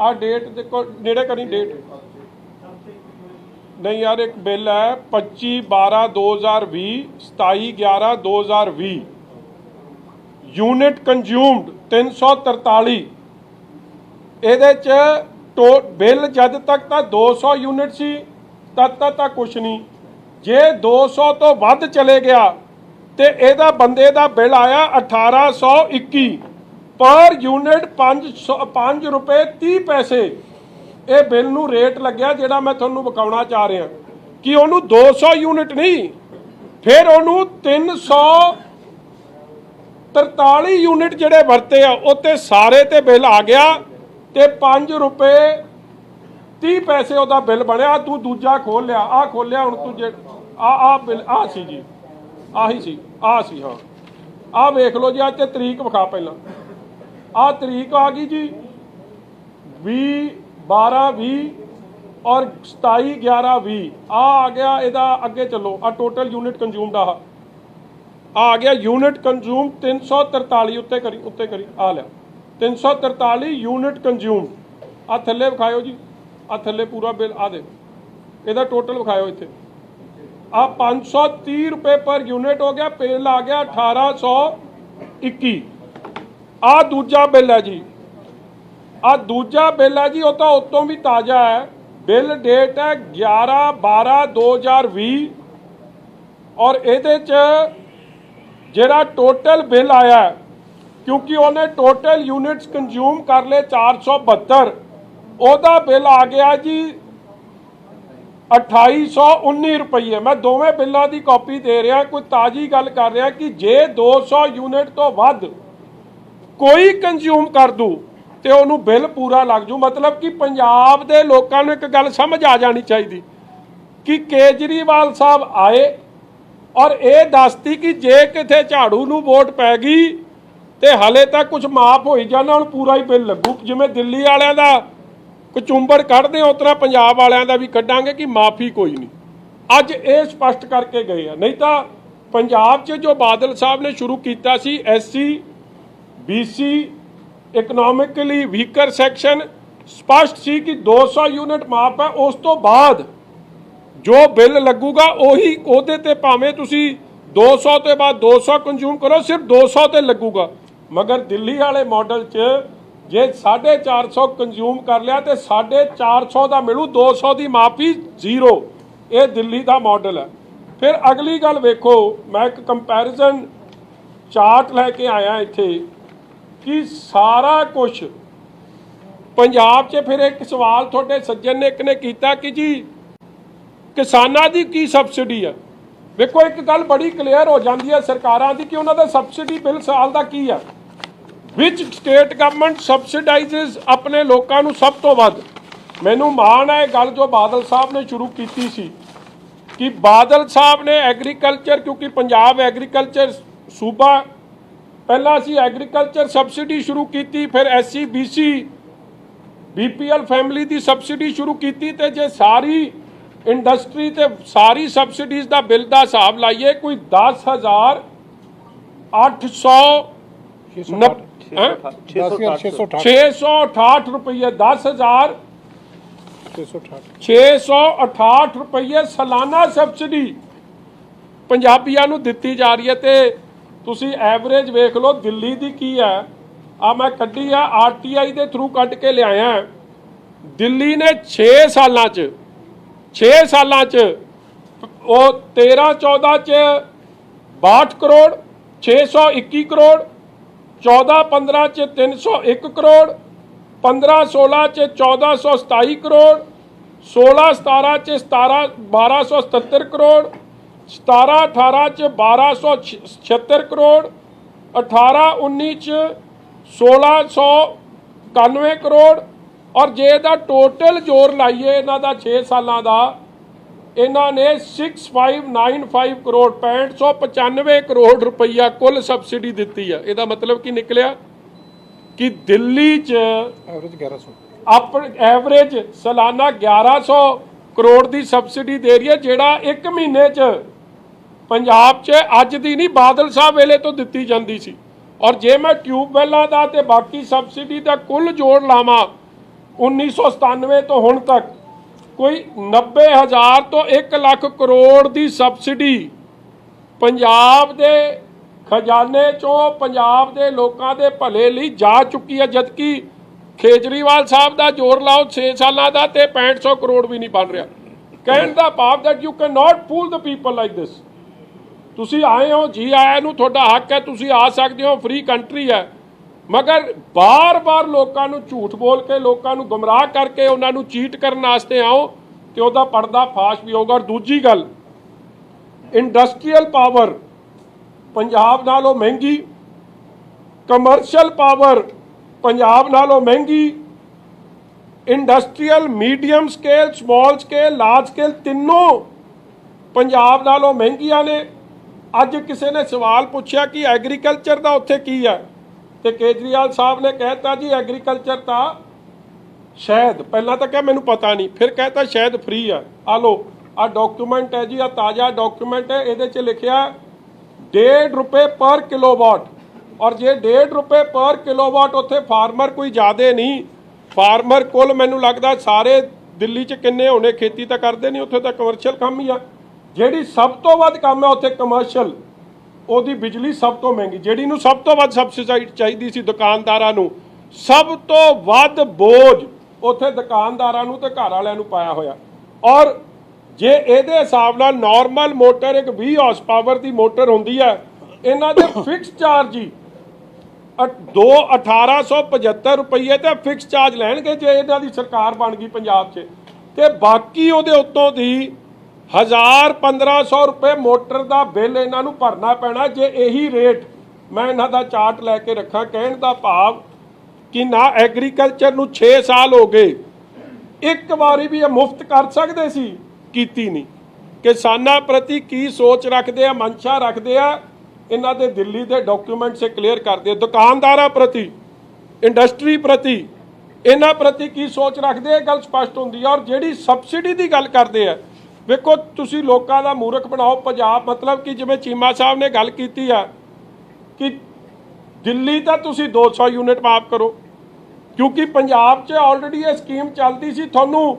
ਆ ਡੇਟ ਦੇਖੋ, ਨੇੜੇ ਕਰੀ ਡੇਟ। ਨਹੀਂ ਯਾਰ, ਇੱਕ ਬਿੱਲ ਹੈ 25/12/2020 27/11/2020 यूनिट कंज्यूम्ड 343। ਇਹਦੇ ਚ ਬਿੱਲ ਜਦ ਤੱਕ ਤਾਂ 200 यूनिट ਸੀ ਤਦ ਤੱਕ ਤਾਂ ਕੁਛ ਨਹੀਂ, ਜੇ 200 ਤੋਂ ਵੱਧ ਚਲੇ ਗਿਆ ਤੇ ਇਹਦਾ ਬੰਦੇ ਦਾ ਬਿੱਲ ਆਇਆ 1821 ਪਰ यूनिट 5 रुपए 30 पैसे। ਇਹ ਬਿੱਲ ਨੂੰ ਰੇਟ ਲੱਗਿਆ ਜਿਹੜਾ ਮੈਂ ਤੁਹਾਨੂੰ ਵਿਖਾਉਣਾ ਚਾਹ ਰਿਹਾ ਕਿ ਉਹਨੂੰ 200 यूनिट ਨਹੀਂ, ਫਿਰ ਉਹਨੂੰ 343 यूनिट ਜਿਹੜੇ ਵਰਤੇ ਆ ਉੱਤੇ ਸਾਰੇ ਤੇ ਬਿੱਲ ਆ ਗਿਆ ਤੇ 5 रुपए 30 पैसे ਉਹਦਾ ਬਿੱਲ ਬਣਿਆ। ਤੂੰ ਦੂਜਾ ਖੋਲ ਲਿਆ, ਆ ਖੋਲਿਆ ਹੁਣ ਤੂੰ ਜੇ ਆ ਬਿੱਲ ਆ ਸੀ ਜੀ, ਆਹੀ ਸੀ, ਆ ਸੀ। ਹਾਂ ਆ ਵੇਖ ਲਓ ਜੀ, ਅੱਜ ਤੇ ਤਰੀਕ ਵਿਖਾ ਪਹਿਲਾਂ। ਆ ਤਰੀਕ ਆ ਗਈ ਜੀ 20/12/20 ਔਰ 27/11/20 ਆ ਗਿਆ। ਇਹਦਾ ਅੱਗੇ ਚੱਲੋ, ਆ ਟੋਟਲ यूनिट कंज्यूम्ड आ गया यूनिट कंज्यूम 343 उत्ते करी आ लिया 343 यूनिट कंज्यूम। आ थले विखाओ जी, आ थले पूरा बिल आ दे, ਇਹਦਾ टोटल विखाओ इत्थे। आ 530 रुपए पर यूनिट हो गया, बिल आ गया 1821। आ दूजा बिल है जी, आ दूजा बिल है जी, वो तो उतों भी ताज़ा है। बिल डेट है 11/12/2020 और ਇਹਦੇ ਚ ਜਿਹੜਾ टोटल बिल आया क्योंकि उन्हें टोटल यूनिट्स कंज्यूम कर ले 472, ਉਹਦਾ बिल आ गया जी 2819 रुपये। मैं दोवें बिलों की कॉपी दे रहा, कोई ताज़ी गल कर रहा कि जे 200 यूनिट तो वध कोई कंज्यूम कर दूँ तो उन्होंने बिल पूरा लग जू। मतलब कि पंजाब के लोगों को एक गल समझ आ जानी चाहिए कि केजरीवाल साहब आए और ये दसती कि जे किथे झाड़ू नूं वोट पै गई तो हले तक कुछ माफ हो जाना, हुण पूरा ही बिल लगू। जिवें दिल्ली वालियां दा कचुंबड़ कढ़दे उस तरह पंजाब वालियां दा भी कढ़ांगे कि माफ़ी कोई नहीं। अज ये स्पष्ट करके गए हैं, नहीं तो पंजाब च जो बादल साहब ने शुरू किया सी SC BC economically weaker section, स्पष्ट सी कि 200 यूनिट माफ है। उस तो बाद जो बिल लगूगा उही ਉਹਦੇ ਤੇ ਭਾਵੇਂ ਤੁਸੀਂ 200 ਤੋਂ ਬਾਅਦ 200 ਕੰਜ਼ੂਮ ਕਰੋ, ਸਿਰਫ 200 ਤੇ ਲੱਗੂਗਾ। ਮਗਰ ਦਿੱਲੀ ਵਾਲੇ ਮਾਡਲ 'ਚ ਜੇ 450 ਕੰਜ਼ੂਮ ਕਰ ਲਿਆ ਤੇ 450 ਦਾ ਮਿਲੂ, 200 ਦੀ ਮਾਫੀ ਜ਼ੀਰੋ। ਇਹ ਦਿੱਲੀ ਦਾ ਮਾਡਲ ਹੈ। ਫਿਰ ਅਗਲੀ ਗੱਲ ਵੇਖੋ, ਮੈਂ ਇੱਕ ਕੰਪੈਰੀਜ਼ਨ ਚਾਰਟ ਲੈ ਕੇ ਆਇਆ ਇੱਥੇ ਕਿ ਸਾਰਾ ਕੁਝ ਪੰਜਾਬ 'ਚ। ਫਿਰ ਇੱਕ ਸਵਾਲ ਤੁਹਾਡੇ ਸੱਜਣ ਨੇ ਇੱਕ ਨੇ ਕੀਤਾ ਕਿ ਜੀ किसानों की की सबसिडी है। देखो एक गल बड़ी क्लीयर हो जाती है सरकारों की कि उन्होंने सबसिडी बिल साल का की है। विच स्टेट गवर्नमेंट सबसिडाइजेज अपने लोगों को सब तो वध। मैनू मान है गल जो बादल साहब ने शुरू की सी कि बादल साहब ने एग्रीकल्चर, क्योंकि पंजाब एग्रीकल्चर सूबा, पहला असी एग्रीकल्चर सबसिडी शुरू की, फिर SC BC BPL फैमिली की सबसिडी शुरू की, तो जे सारी इंडस्ट्री ते सारी सबसिडीज़ का बिल का हिसाब लाइए कोई 10,868 रुपये, 10,668 रुपये सालाना सबसिडी पंजाबियों को दी जा रही है। तो तुसी एवरेज वेख लो दिल्ली की है। आ मैं कड्डी है RTI के थ्रू कढ़ के लिया। दिल्ली ने 6 सालों 6 सालों वो 13-14 च 62 करोड़ 621 करोड़, 14-15 च 301 करोड़, 15-16 च 1427 करोड़, 16-17 च 1277 करोड़, 17-18 च 1276 करोड़, 18-19 ਚ 1691 ਕਰੋੜ, ਔਰ ਜੇ ਇਹਦਾ ਟੋਟਲ ਜ਼ੋਰ ਲਾਈਏ ਇਹਨਾਂ ਦਾ 6 ਸਾਲਾਂ ਦਾ, ਇਹਨਾਂ ਨੇ 6595 ਕਰੋੜ 6595 ਕਰੋੜ ਰੁਪਈਆ ਕੁੱਲ ਸਬਸਿਡੀ ਦਿੱਤੀ ਆ। ਇਹਦਾ ਮਤਲਬ ਕੀ ਨਿਕਲਿਆ ਕਿ ਦਿੱਲੀ 'ਚ ਐਵਰੇਜ 1100 ਐਵਰੇਜ ਸਾਲਾਨਾ 1100 ਕਰੋੜ ਦੀ ਸਬਸਿਡੀ ਦੇ ਰਹੀ ਹੈ, ਜਿਹੜਾ ਇੱਕ ਮਹੀਨੇ 'ਚ ਪੰਜਾਬ 'ਚ ਅੱਜ ਦੀ ਨਹੀਂ ਬਾਦਲ ਸਾਹਿਬ ਵੇਲੇ ਤੋਂ ਦਿੱਤੀ ਜਾਂਦੀ ਸੀ। ਔਰ ਜੇ ਮੈਂ ਟਿਊਬਵੈੱਲਾਂ ਦਾ ਤੇ ਬਾਕੀ ਸਬਸਿਡੀ ਦਾ ਕੁੱਲ ਜੋੜ ਲਾਵਾਂ 1997 ਤੋਂ ਹੁਣ ਤੱਕ ਕੋਈ 90,000 ਤੋਂ 1 ਲੱਖ ਕਰੋੜ ਦੀ ਸਬਸਿਡੀ ਪੰਜਾਬ ਦੇ ਖਜ਼ਾਨੇ 'ਚੋਂ ਪੰਜਾਬ ਦੇ ਲੋਕਾਂ ਦੇ ਭਲੇ ਲਈ ਜਾ ਚੁੱਕੀ ਹੈ, ਜਦਕਿ ਕੇਜਰੀਵਾਲ ਸਾਹਿਬ ਦਾ ਜ਼ੋਰ ਲਾਓ 6 ਸਾਲਾਂ ਦਾ ਤੇ 6500 ਕਰੋੜ ਵੀ ਨਹੀਂ ਬਣ ਰਿਹਾ। ਕਹਿਣ ਦਾ ਭਾਵ that you cannot fool the people like this। ਤੁਸੀਂ ਆਏ ਹੋ, ਜੀ ਆਇਆਂ ਨੂੰ ਤੁਹਾਡਾ ਹੱਕ ਹੈ, ਤੁਸੀਂ ਆ ਸਕਦੇ ਹੋ, ਫ੍ਰੀ ਕੰਟਰੀ ਹੈ, ਮਗਰ ਬਾਰ-ਬਾਰ ਲੋਕਾਂ ਨੂੰ ਝੂਠ ਬੋਲ ਕੇ, ਲੋਕਾਂ ਨੂੰ ਗੁੰਮਰਾਹ ਕਰਕੇ, ਉਹਨਾਂ ਨੂੰ ਚੀਟ ਕਰਨ ਵਾਸਤੇ ਆਓ ਤੇ ਉਹਦਾ ਪਰਦਾ ਫਾਸ਼ ਵੀ ਹੋਊਗਾ। ਔਰ ਦੂਜੀ ਗੱਲ, ਇੰਡਸਟਰੀਅਲ ਪਾਵਰ ਪੰਜਾਬ ਨਾਲੋਂ ਮਹਿੰਗੀ, ਕਮਰਸ਼ੀਅਲ ਪਾਵਰ ਪੰਜਾਬ ਨਾਲੋਂ ਮਹਿੰਗੀ, industrial medium scale, small scale, large scale ਤਿੰਨੋਂ ਪੰਜਾਬ ਨਾਲੋਂ ਮਹਿੰਗੀਆਂ ਨੇ। ਅੱਜ ਕਿਸੇ ਨੇ ਸਵਾਲ ਪੁੱਛਿਆ ਕਿ ਐਗਰੀਕਲਚਰ ਦਾ ਉੱਥੇ ਕੀ ਹੈ, ਤੇ ਕੇਜਰੀਵਾਲ ਸਾਹਿਬ ਨੇ ਕਹਿਤਾ ਜੀ ਐਗਰੀਕਲਚਰ ਤਾਂ ਸ਼ਾਇਦ, ਪਹਿਲਾਂ ਤਾਂ ਕਿਹਾ ਮੈਨੂੰ ਪਤਾ ਨਹੀਂ, ਫਿਰ ਕਹਿਤਾ ਸ਼ਾਇਦ ਫ੍ਰੀ ਆ। ਆ ਲੋ ਆ ਡਾਕੂਮੈਂਟ ਹੈ ਜੀ, ਆ ਤਾਜ਼ਾ ਡਾਕੂਮੈਂਟ ਹੈ, ਇਹਦੇ 'ਚ ਲਿਖਿਆ 1.5 ਰੁਪਏ ਪਰ ਕਿਲੋਵਾਟ। ਔਰ ਜੇ 1.5 ਰੁਪਏ ਪਰ ਕਿਲੋਵਾਟ ਉੱਥੇ ਫਾਰਮਰ ਕੋਈ ਜ਼ਿਆਦਾ ਨਹੀਂ, ਫਾਰਮਰ ਕੋਲ ਮੈਨੂੰ ਲੱਗਦਾ ਸਾਰੇ ਦਿੱਲੀ 'ਚ ਕਿੰਨੇ ਹੋਣੇ, ਖੇਤੀ ਤਾਂ ਕਰਦੇ ਨਹੀਂ, ਉੱਥੇ ਤਾਂ ਕਮਰਸ਼ੀਅਲ ਕੰਮ ਹੀ ਆ। ਜਿਹੜੀ ਸਭ ਤੋਂ ਵੱਧ ਕੰਮ ਹੈ ਉੱਥੇ ਕਮਰਸ਼ੀਅਲ, ਉਹਦੀ ਬਿਜਲੀ ਸਭ ਤੋਂ ਮਹਿੰਗੀ, ਜਿਹੜੀ ਨੂੰ ਸਭ ਤੋਂ ਵੱਧ ਸਬਸਿਡੀ ਚਾਹੀਦੀ ਸੀ ਦੁਕਾਨਦਾਰਾਂ ਨੂੰ, ਸਭ ਤੋਂ ਵੱਧ ਬੋਝ ਉੱਥੇ ਦੁਕਾਨਦਾਰਾਂ ਨੂੰ ਤੇ ਘਰ ਵਾਲਿਆਂ ਨੂੰ ਪਾਇਆ ਹੋਇਆ। ਔਰ ਜੇ ਇਹਦੇ ਹਿਸਾਬ ਨਾਲ ਨਾਰਮਲ ਮੋਟਰ ਇੱਕ 20 ਹਾਰਸ ਪਾਵਰ ਦੀ ਮੋਟਰ ਹੁੰਦੀ ਹੈ, ਇਹਨਾਂ ਦੇ ਫਿਕਸ ਚਾਰਜ ਹੀ 1875 ਰੁਪਏ ਤੇ ਫਿਕਸ ਚਾਰਜ ਲੈਣਗੇ ਜੇ ਇਹਨਾਂ ਦੀ ਸਰਕਾਰ ਬਣ ਗਈ ਪੰਜਾਬ 'ਚ, ਤੇ ਬਾਕੀ ਉਹਦੇ ਉੱਤੋਂ ਦੀ 1000-1500 ਰੁਪਏ ਮੋਟਰ ਦਾ ਬਿੱਲ ਇਹਨਾਂ ਨੂੰ ਭਰਨਾ ਪੈਣਾ ਜੇ ਇਹੀ ਰੇਟ ਮੈਂ ਇਹਨਾਂ ਦਾ ਚਾਰਟ ਲੈ ਕੇ ਰੱਖਾਂ। ਕਹਿਣ ਦਾ ਭਾਵ ਕਿ ਨਾ ਐਗਰੀਕਲਚਰ ਨੂੰ 6 ਸਾਲ ਹੋ ਗਏ, ਇੱਕ ਵਾਰੀ ਵੀ ਇਹ ਮੁਫਤ ਕਰ ਸਕਦੇ ਸੀ, ਕੀਤੀ ਨਹੀਂ। ਕਿਸਾਨਾਂ ਪ੍ਰਤੀ ਕੀ ਸੋਚ ਰੱਖਦੇ ਆ, ਮਨਸ਼ਾ ਰੱਖਦੇ ਆ, ਇਹਨਾਂ ਦੇ ਦਿੱਲੀ ਦੇ ਡਾਕੂਮੈਂਟ ਸੇ ਕਲੀਅਰ ਕਰਦੇ ਆ। ਦੁਕਾਨਦਾਰਾਂ ਪ੍ਰਤੀ, ਇੰਡਸਟਰੀ ਪ੍ਰਤੀ, ਇਹਨਾਂ ਪ੍ਰਤੀ ਕੀ ਸੋਚ ਰੱਖਦੇ ਆ, ਗੱਲ ਸਪਸ਼ਟ ਹੁੰਦੀ ਆ। ਔਰ ਜਿਹੜੀ ਸਬਸਿਡੀ ਦੀ ਗੱਲ ਕਰਦੇ ਆ, ਵੇਖੋ ਤੁਸੀਂ ਲੋਕਾਂ ਦਾ ਮੂਰਖ ਬਣਾਓ ਪੰਜਾਬ, ਮਤਲਬ ਕਿ ਜਿਵੇਂ ਚੀਮਾ ਸਾਹਿਬ ਨੇ ਗੱਲ ਕੀਤੀ ਆ ਕਿ ਦਿੱਲੀ ਤਾਂ ਤੁਸੀਂ 200 ਯੂਨਿਟ ਮਾਫ ਕਰੋ, ਕਿਉਂਕਿ ਪੰਜਾਬ 'ਚ ਆਲਰੇਡੀ ਇਹ ਸਕੀਮ ਚੱਲਦੀ ਸੀ, ਤੁਹਾਨੂੰ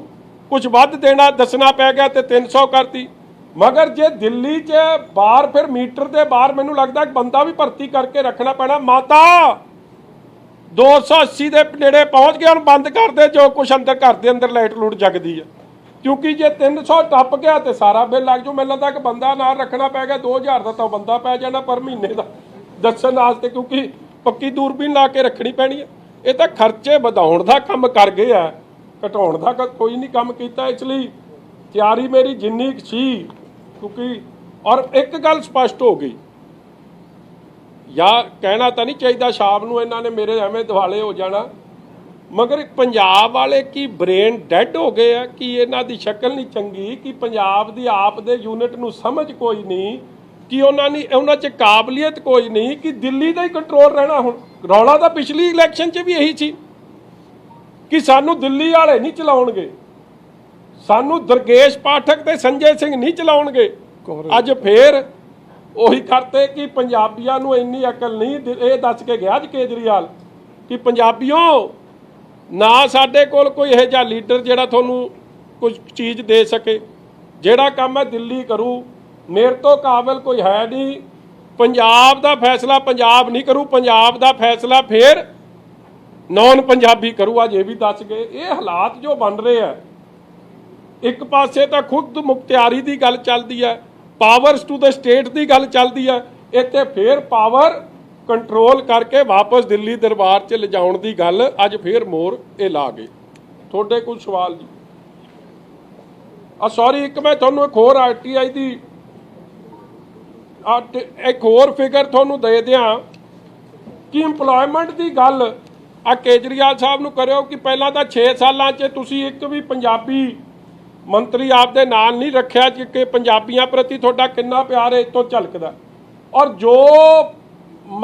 ਕੁਝ ਵੱਧ ਦੇਣਾ ਦੱਸਣਾ ਪੈ ਗਿਆ ਤੇ 300 ਕਰਤੀ। ਮਗਰ ਜੇ ਦਿੱਲੀ 'ਚ ਬਾਹਰ ਫਿਰ ਮੀਟਰ ਦੇ ਬਾਹਰ ਮੈਨੂੰ ਲੱਗਦਾ ਬੰਦਾ ਵੀ ਭਰਤੀ ਕਰਕੇ ਰੱਖਣਾ ਪੈਣਾ। ਮਾਤਾ 280 ਦੇ ਨੇੜੇ ਪਹੁੰਚ ਗਿਆ, ਹੁਣ ਬੰਦ ਕਰ ਦੇ ਜੋ ਕੁਛ ਅੰਦਰ ਘਰ ਦੇ ਅੰਦਰ ਲਾਈਟ ਲੂਟ ਜਗਦੀ ਹੈ, ਕਿਉਂਕਿ ਜੇ 300 ਟੱਪ ਗਿਆ ਤੇ ਸਾਰਾ ਬਿੱਲ ਲੱਗ ਜਾਊ। ਮੈਨੂੰ ਲੱਗਦਾ ਕਿ ਬੰਦਾ ਨਾਲ ਰੱਖਣਾ ਪੈ ਗਿਆ, 2000 ਦਾ ਤਾਂ ਬੰਦਾ ਪੈ ਜਾਣਾ ਪਰ ਮਹੀਨੇ ਦਾ ਦੱਸਣ ਵਾਸਤੇ, ਕਿਉਂਕਿ ਪੱਕੀ ਦੂਰਬੀਨ ਲਾ ਕੇ ਰੱਖਣੀ ਪੈਣੀ ਹੈ। ਇਹ ਤਾਂ ਖਰਚੇ ਵਧਾਉਣ ਦਾ ਕੰਮ ਕਰ ਗਏ ਆ, ਘਟਾਉਣ ਦਾ ਕੋਈ ਨਹੀਂ ਕੰਮ ਕੀਤਾ। ਇਸ ਲਈ ਤਿਆਰੀ ਮੇਰੀ ਜਿੰਨੀ ਸੀ, ਕਿਉਂਕਿ ਔਰ ਇੱਕ ਗੱਲ ਸਪਸ਼ਟ ਹੋ ਗਈ, ਯਾਰ ਕਹਿਣਾ ਤਾਂ ਨਹੀਂ ਚਾਹੀਦਾ ਸ਼ਾਮ ਨੂੰ ਇਹਨਾਂ ਨੇ ਮੇਰੇ ਐਵੇਂ ਦਿਵਾਲੇ ਹੋ ਜਾਣਾ, ਮਗਰ ਪੰਜਾਬ ਵਾਲੇ ਕੀ ਬ੍ਰੇਨ ਡੈਡ ਹੋ ਗਏ ਆ ਕਿ ਇਹਨਾਂ ਦੀ ਸ਼ਕਲ ਨਹੀਂ ਚੰਗੀ, ਕਿ ਪੰਜਾਬ ਦੀ ਆਪ ਦੇ ਯੂਨਿਟ ਨੂੰ ਸਮਝ ਕੋਈ ਨਹੀਂ, ਕਿ ਉਹਨਾਂ 'ਚ ਕਾਬਲੀਅਤ ਕੋਈ ਨਹੀਂ, ਕਿ ਦਿੱਲੀ ਦਾ ਹੀ ਕੰਟਰੋਲ ਰਹਿਣਾ। ਹੁਣ ਰੌਲਾ ਤਾਂ ਪਿਛਲੀ ਇਲੈਕਸ਼ਨ 'ਚ ਵੀ ਇਹੀ ਸੀ ਕਿ ਸਾਨੂੰ ਦਿੱਲੀ ਵਾਲੇ ਨਹੀਂ ਚਲਾਉਣਗੇ, ਸਾਨੂੰ ਦੁਰਗੇਸ਼ ਪਾਠਕ ਤੇ ਸੰਜੇ ਸਿੰਘ ਨਹੀਂ ਚਲਾਉਣਗੇ। ਅੱਜ ਫੇਰ ਉਹੀ ਕਰਤੇ ਕਿ ਪੰਜਾਬੀਆਂ ਨੂੰ ਇੰਨੀ ਅਕਲ ਨਹੀਂ। ਇਹ ਦੱਸ ਕੇ ਗਿਆ ਅੱਜ ਕੇਜਰੀਵਾਲ ਕਿ ਪੰਜਾਬੀਓ, ਨਾ ਸਾਡੇ ਕੋਲ ਕੋਈ ਇਹੋ ਜਿਹਾ ਲੀਡਰ ਜਿਹੜਾ ਤੁਹਾਨੂੰ ਕੁਝ ਚੀਜ਼ ਦੇ ਸਕੇ, ਜਿਹੜਾ ਕੰਮ ਹੈ ਦਿੱਲੀ ਕਰੂ, ਮੇਰੇ ਤੋਂ ਕਾਬਲ ਕੋਈ ਹੈ ਨਹੀਂ। ਪੰਜਾਬ ਦਾ ਫੈਸਲਾ ਪੰਜਾਬ ਨਹੀਂ ਕਰੂ, ਪੰਜਾਬ ਦਾ ਫੈਸਲਾ ਫੇਰ ਨੌਨ ਪੰਜਾਬੀ ਕਰੂ। ਅੱਜ ਇਹ ਵੀ ਦੱਸ ਗਏ। ਇਹ ਹਾਲਾਤ ਜੋ ਬਣ ਰਹੇ ਆ, ਇੱਕ ਪਾਸੇ ਤਾਂ ਖੁਦ ਮੁਖਤਿਆਰੀ ਦੀ ਗੱਲ ਚੱਲਦੀ ਹੈ, ਪਾਵਰਸ ਟੂ ਦ ਸਟੇਟ ਦੀ ਗੱਲ ਚੱਲਦੀ ਹੈ, ਇੱਥੇ ਫੇਰ ਪਾਵਰ ਕੰਟਰੋਲ ਕਰਕੇ ਵਾਪਸ ਦਿੱਲੀ ਦਰਬਾਰ 'ਚ ਲਿਜਾਉਣ ਦੀ ਗੱਲ ਅੱਜ ਫੇਰ ਮੋਹਰ ਇਹ ਲਾ ਗਏ। ਤੁਹਾਡੇ ਕੋਈ ਸਵਾਲ ਜੀ? ਸੌਰੀ, ਇੱਕ ਮੈਂ ਤੁਹਾਨੂੰ ਇੱਕ ਹੋਰ RTI ਦੀ ਇੱਕ ਹੋਰ ਫਿਗਰ ਤੁਹਾਨੂੰ ਦੇ ਦਿਆਂ ਕਿ ਇੰਪਲੋਇਮੈਂਟ ਦੀ ਗੱਲ ਆ ਕੇਜਰੀਵਾਲ ਸਾਹਿਬ ਨੂੰ ਕਰਿਓ ਕਿ ਪਹਿਲਾਂ ਤਾਂ 6 ਸਾਲਾਂ 'ਚ ਤੁਸੀਂ ਇੱਕ ਵੀ ਪੰਜਾਬੀ ਮੰਤਰੀ ਆਪਦੇ ਨਾਲ ਨਹੀਂ ਰੱਖਿਆ ਕਿ ਪੰਜਾਬੀਆਂ ਪ੍ਰਤੀ ਤੁਹਾਡਾ ਕਿੰਨਾ ਪਿਆਰ ਹੈ ਇਤੋਂ ਝਲਕਦਾ। ਔਰ ਜੋ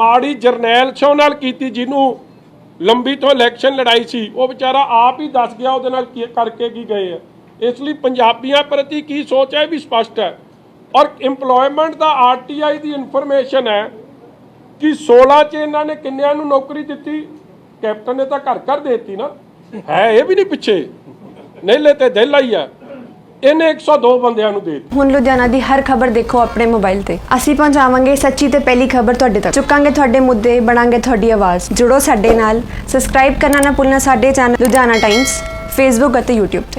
ਮਾੜੀ ਜਰਨੈਲ ਸ਼ੋ ਨਾਲ ਕੀਤੀ, ਜਿਹਨੂੰ ਲੰਬੀ ਤੋਂ ਇਲੈਕਸ਼ਨ ਲੜਾਈ ਸੀ, ਉਹ ਵਿਚਾਰਾ ਆਪ ਹੀ ਦੱਸ ਗਿਆ ਉਹਦੇ ਨਾਲ ਕੀ ਕਰਕੇ ਕੀ ਗਏ ਆ। ਇਸ ਲਈ ਪੰਜਾਬੀਆਂ ਪ੍ਰਤੀ ਕੀ ਸੋਚ ਹੈ ਵੀ ਸਪਸ਼ਟ ਹੈ। ਔਰ ਇੰਪਲੋਇਮੈਂਟ ਦਾ ਆਰਟੀਆਈ ਦੀ ਇਨਫੋਰਮੇਸ਼ਨ ਹੈ ਕਿ 16 'ਚ ਇਹਨਾਂ ਨੇ ਕਿੰਨਿਆਂ ਨੂੰ ਨੌਕਰੀ ਦਿੱਤੀ, ਕੈਪਟਨ ਨੇ ਤਾਂ ਘਰ ਘਰ ਦੇ ਦਿੱਤੀ ਨਾ, ਹੈ ਇਹ ਵੀ ਨਹੀਂ ਪਿੱਛੇ, ਨੇਲੇ ਤੇ ਦਿਲ ਆਈ ਹੈ, ਇਹਨੇ 102 ਬੰਦਿਆਂ ਨੂੰ ਦੇ ਦਿੱਤੀ। ਹੁਣ ਲੁਧਿਆਣਾ ਦੀ ਹਰ ਖਬਰ ਦੇਖੋ ਆਪਣੇ ਮੋਬਾਈਲ ਤੇ। ਅਸੀਂ ਪਹੁੰਚਾਵਾਂਗੇ ਸੱਚੀ ਤੇ ਪਹਿਲੀ ਖਬਰ ਤੁਹਾਡੇ ਤੱਕ, ਚੁੱਕਾਂਗੇ ਤੁਹਾਡੇ ਮੁੱਦੇ, ਬਣਾਂਗੇ ਤੁਹਾਡੀ ਆਵਾਜ਼। ਜੁੜੋ ਸਾਡੇ ਨਾਲ, ਸਬਸਕ੍ਰਾਈਬ ਕਰਨਾ ਨਾ ਭੁੱਲਣਾ ਸਾਡੇ ਚੈਨਲ ਲੁਧਿਆਣਾ ਟਾਈਮਸ, ਫੇਸਬੁੱਕ ਅਤੇ YouTube ਤੇ।